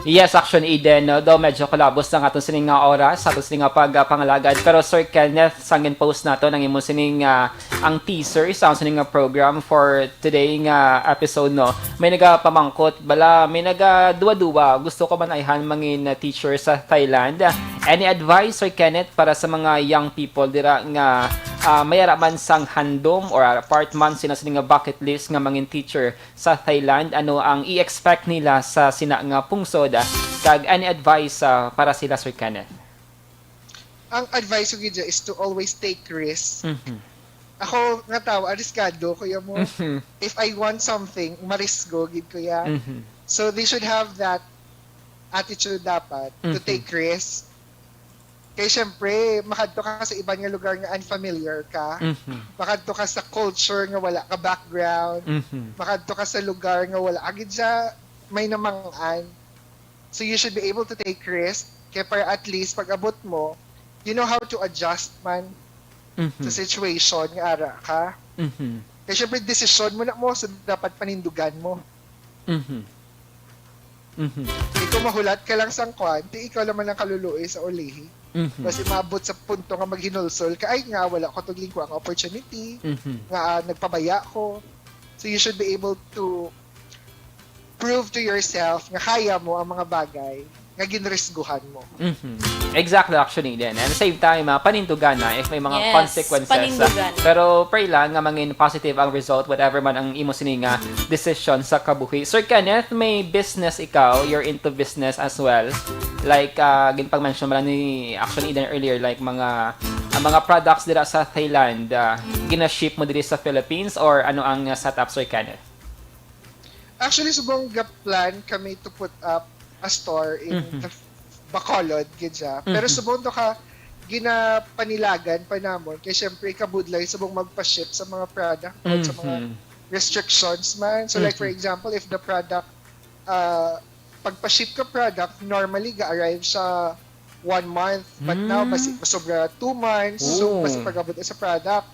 Yes, Action Eden, no? Though medyo kalabos na atong sining nga oras, atong sining nga pagpangalagad. Pero Sir Kenneth, sangin post nato nang imo sining ang teaser sa sining nga program for today nga episode, no? May nagapamangkot, bala, may nagaduwa-duwa. Gusto ko man ayhan mangin teacher sa Thailand. Any advice, Sir Kenneth, para sa mga young people dira nga mayara man sang handom or part man sina nga bucket list nga mangin teacher sa Thailand, ano ang i-expect nila sa sina nga pungsod, kag any advice para sila, Sir Kenneth? Ang advice ko gid is to always take risks. Ako nga tao, ariskado kuya mo. If I want something, marisgo gid kuya. So they should have that attitude dapat to take risks. Kaya syempre, makadto ka sa ibang nga lugar nga unfamiliar ka. Makadto ka sa culture nga wala ka background. Makadto ka sa lugar nga wala agad siya may namangaan. So you should be able to take risk. Kaya para at least pag abot mo, you know how to adjust man sa situation nga ara ka. Kaya syempre, desisyon mo na mo, so dapat panindugan mo. Ikaw mahulat ka lang sang kwan, di ikaw naman ang kaluluoy sa ulihi. Kasi maabot sa punto nga maghinulsol ka, ay nga, wala ko tugling ko ang opportunity, nga nagpabaya ko. So you should be able to prove to yourself nga kaya mo ang mga bagay nga ginrisguhan mo. Exactly, actually din. And at the same time, panindugan na if may mga Yes, consequences. panindugan. Pero pray lang nga mangin positive ang result whatever man ang imo sininga decision sa kabuhi. Sir Kenneth, may business ikaw, you're into business as well. Like ginpag-mention mo lang ni Action Eden earlier, like ang mga products dira sa Thailand, gina-ship mo diri sa Philippines or ano ang setup, Sir Kenneth? Actually, subong plan kami to put up a store in the Bacolod, gidya. Pero subong to ka ginapanilagan pa namon kay syempre kabudlay subong magpa-ship sa mga product sa mga restrictions man. So like for example, if the product pagpa-ship ka product, normally ga-arrive sa 1 month. But now, basi sobra 2 months. So, basi pag-abot sa product,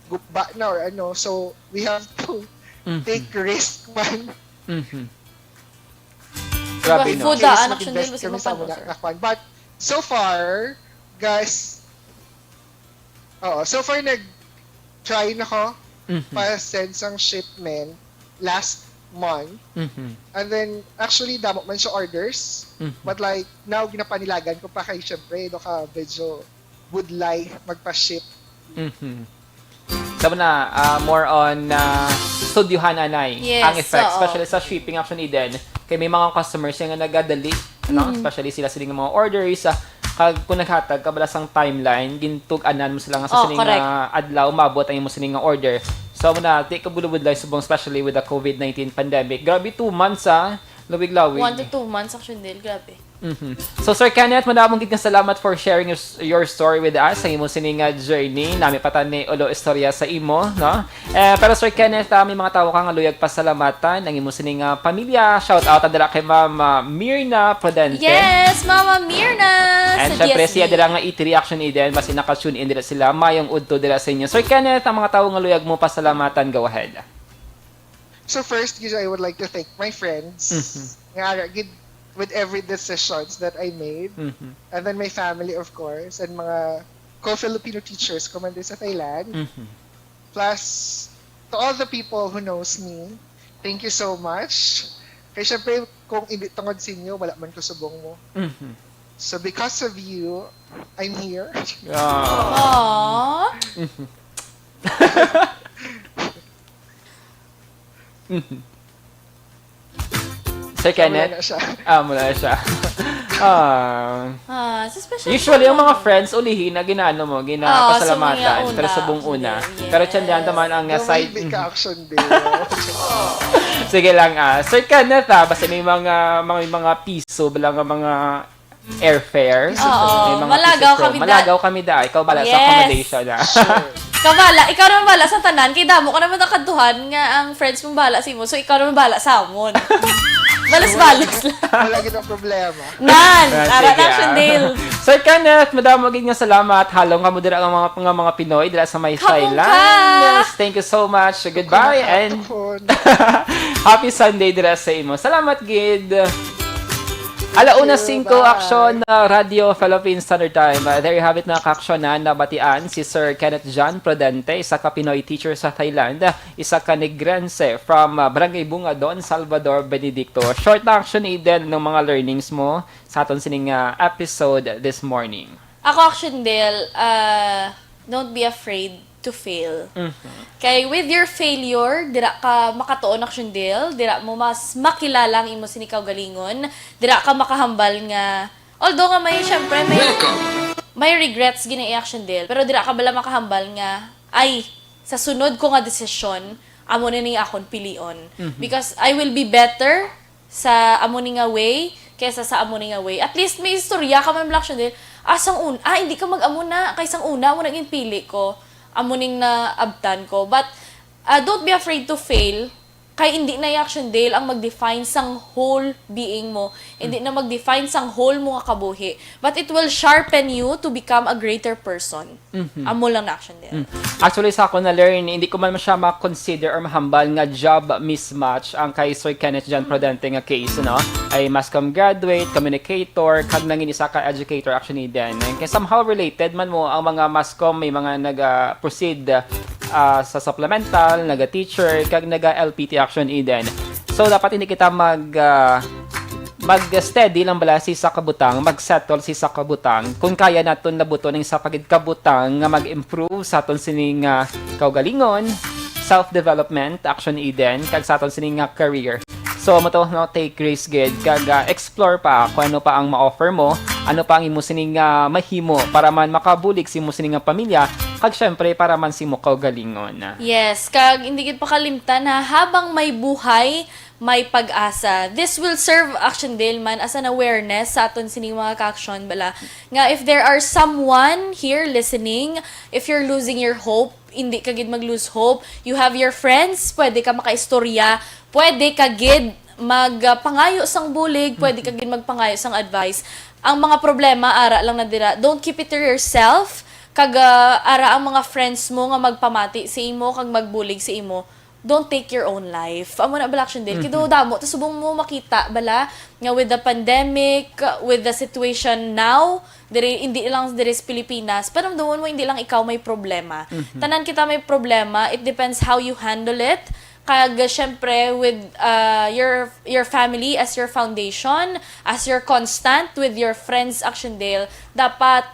gupba na or ano. So, we have to take risk man. Grabe, no? Food Case Action mag-invest Dale, basi kami sa magpano, mga sir. kakwan. But, so far, guys, so far nag-try na ko pa-send sang shipment last month. And then, actually, damo man siya orders. But like, now, ginapanilagan ko pa kay syempre, do ka medyo would like magpa-ship. Sabi na, more on studyohan anay Yes, ang effect, oo. especially sa shipping, Action Eden. Kaya may mga customers yung nagadali, ano? Especially sila silang mga orders, kung naghatag, kabalasang timeline, gintug-anan mo sila nga sa siling correct. adlaw, umabot ang mo siling nga order. So, na, take a bulubud lang, subong, especially with the COVID-19 pandemic. Grabe, 2 months, lawig-lawig. 1 to 2 months, Action Dale, grabe. So, Sir Kenneth, madamong gid nga salamat for sharing your story with us sa imo sining journey. Nami patan ni ulo istorya sa imo, no? Pero Sir Kenneth, may mga tawo kang luyag pasalamatan ang imo sining pamilya. Shout out dira kay Ma'am Mirna Prudente. Yes, Mama Mirna! And sa syempre DSD. siya dira nga Reaction Eden, basi naka-tune in dira sila. Mayong udto dira sa inyo. Sir Kenneth, ang mga tawo nga luyag mo pasalamatan, go ahead. So first, I would like to thank my friends. Nga, with every decisions that I made. And then my family, of course. And mga co-Filipino teachers ko man din sa Thailand. Plus, to all the people who knows me, thank you so much. Kaya syempre, kung hindi tungod sa inyo, wala man ko subong mo. So because of you, I'm here. Aww. Sir Kenneth, Wala na siya. mula na siya. So special. Usually, yung mga friends, ulihin na ginano mo, ginapasalamatan. subong Pero una. subong una. Yes. Pero tsandihan naman ang side... May ka-action din. Sige lang, Sir Kenneth, basta may mga piso, bilang mga airfare. Oo, May mga malagaw piso. kami da- Malagaw kami da. Ikaw bala sa Yes. accommodation, Kabala, ikaw naman bala sa tanan, kay damo ka naman nakaduhan nga ang friends mong bala si mo, so ikaw naman bala sa amon. Balas-balas lang. Wala gina problema. Nan! Sige, Tara na, Action Dale. Sir Kenneth, madam maging nga salamat. Halong ka mo dira ang mga Pinoy dira sa may Kapong Thailand. ka! Yes, thank you so much. Goodbye and Kapon. happy Sunday dira sa imo. Salamat, Gid. Alauna 5 Bye. aksyon Radio Philippine Standard Time. There you have it, mga kaaksyonan. Nabatian si Sir Kenneth John Prudente, isa ka Pinoy teacher sa Thailand, isa ka Negrense from Barangay Bungadon, Salvador, Benedicto. Short na action din ng mga learnings mo sa aton sining episode this morning. Ako, Action Dale, don't be afraid to fail. Kay with your failure, dira ka makatuon, Action Dale, dira mo mas makilala ang imo sinikaw galingon, dira ka makahambal nga, although nga may, syempre, may regrets gina Action Dale, pero dira ka bala makahambal nga, ay, sa sunod ko nga desisyon, amo na ni akon pilion. Because I will be better sa amo ni nga way, kaysa sa amo ni nga way. At least may istorya ka man, Action Dale, hindi ka mag-amo na, kaysang una mo naging pili ko, amuning na abtan ko. But, don't be afraid to fail. Kaya hindi na Action Dale ang mag-define sang whole being mo. Hindi na mag-define sang whole mo nga kabuhi. But it will sharpen you to become a greater person. Amo lang na Action Dale. Actually, sa ako na-learn, hindi ko man siya ma-consider or mahambal nga job mismatch ang kay Sir Kenneth John Prudente nga case, no? Ay mass comm graduate, communicator, kag nangin isa ka educator actually din. Kaya somehow related man mo ang mga mass comm, may mga nag-proceed sa supplemental, naga-teacher, kag naga-LPT action din. So, dapat hindi kita mag-steady lang bala si sa kabutang, mag-settle si sa kabutang. Kung kaya naton nabuto ng sa pagid kabutang nga mag-improve sa aton sining kaugalingon, self-development, action din, kag sa aton sining career. So, mato no, take risk gid, kag explore pa kung ano pa ang ma-offer mo, ano pa ang imo sining mahimo para man makabulig si imo sining pamilya, kag syempre para man si mo kaugalingon. Yes, kag hindi gid pakalimtan na habang may buhay, may pag-asa. This will serve Action Dale man as an awareness sa aton sining mga ka-action bala. Nga if there are someone here listening, if you're losing your hope, hindi ka gid mag-lose hope. You have your friends, pwede ka makaistorya, pwede ka gid magpangayo sang bulig, pwede ka gid magpangayo sang advice. Ang mga problema ara lang na dira. Don't keep it to yourself. Kag ara ang mga friends mo nga magpamati sa imo kag magbulig sa imo. Don't take your own life. Amo na bala Action Dale. Kido damo ta subong mo makita bala nga with the pandemic, with the situation now, diri hindi lang diri sa Pilipinas, pero doon mo hindi lang ikaw may problema. Tanan kita may problema. It depends how you handle it. Kag syempre with your family as your foundation, as your constant with your friends Action Dale, dapat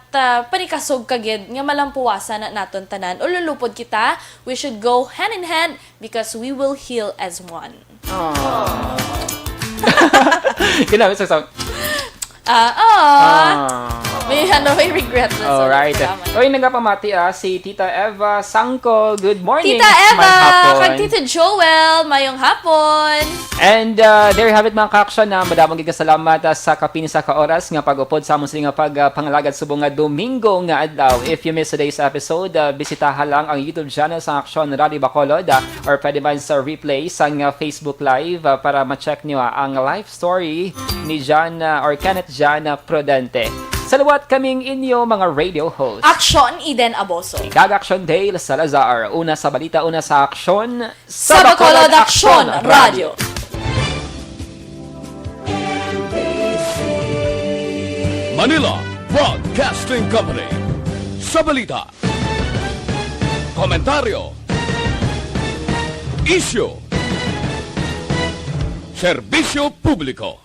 panikasog kagid nga malampuwasan na naton tanan. Ululupod kita, we should go hand in hand because we will heal as one. Ginamit sa sound. May regret na. Alright. Oy, nagapamati si Tita Eva Sangko. Good morning. Tita Eva, Mayong hapon. kag Tita Joel, mayong hapon. And there you have it, mga ka-action, na madamang gigasalamat sa kapin sa kaoras nga pag-upod sa among sining pagpangalagad subong nga Domingo nga adlaw. If you missed today's episode, bisitahan lang ang YouTube channel sa Action Radio Bacolod or pwede man sa replay sa Facebook Live para ma-check niyo ang life story ni John or Kenneth John Prudente. Salawat kaming inyo mga radio host. Action Eden Aboso. Kag-Action Dale Salazar. Una sa balita, una sa aksyon. Sa Bacolod Action Radio. Manila Broadcasting Company. Sa balita, komentaryo, issue, serbisyo publiko.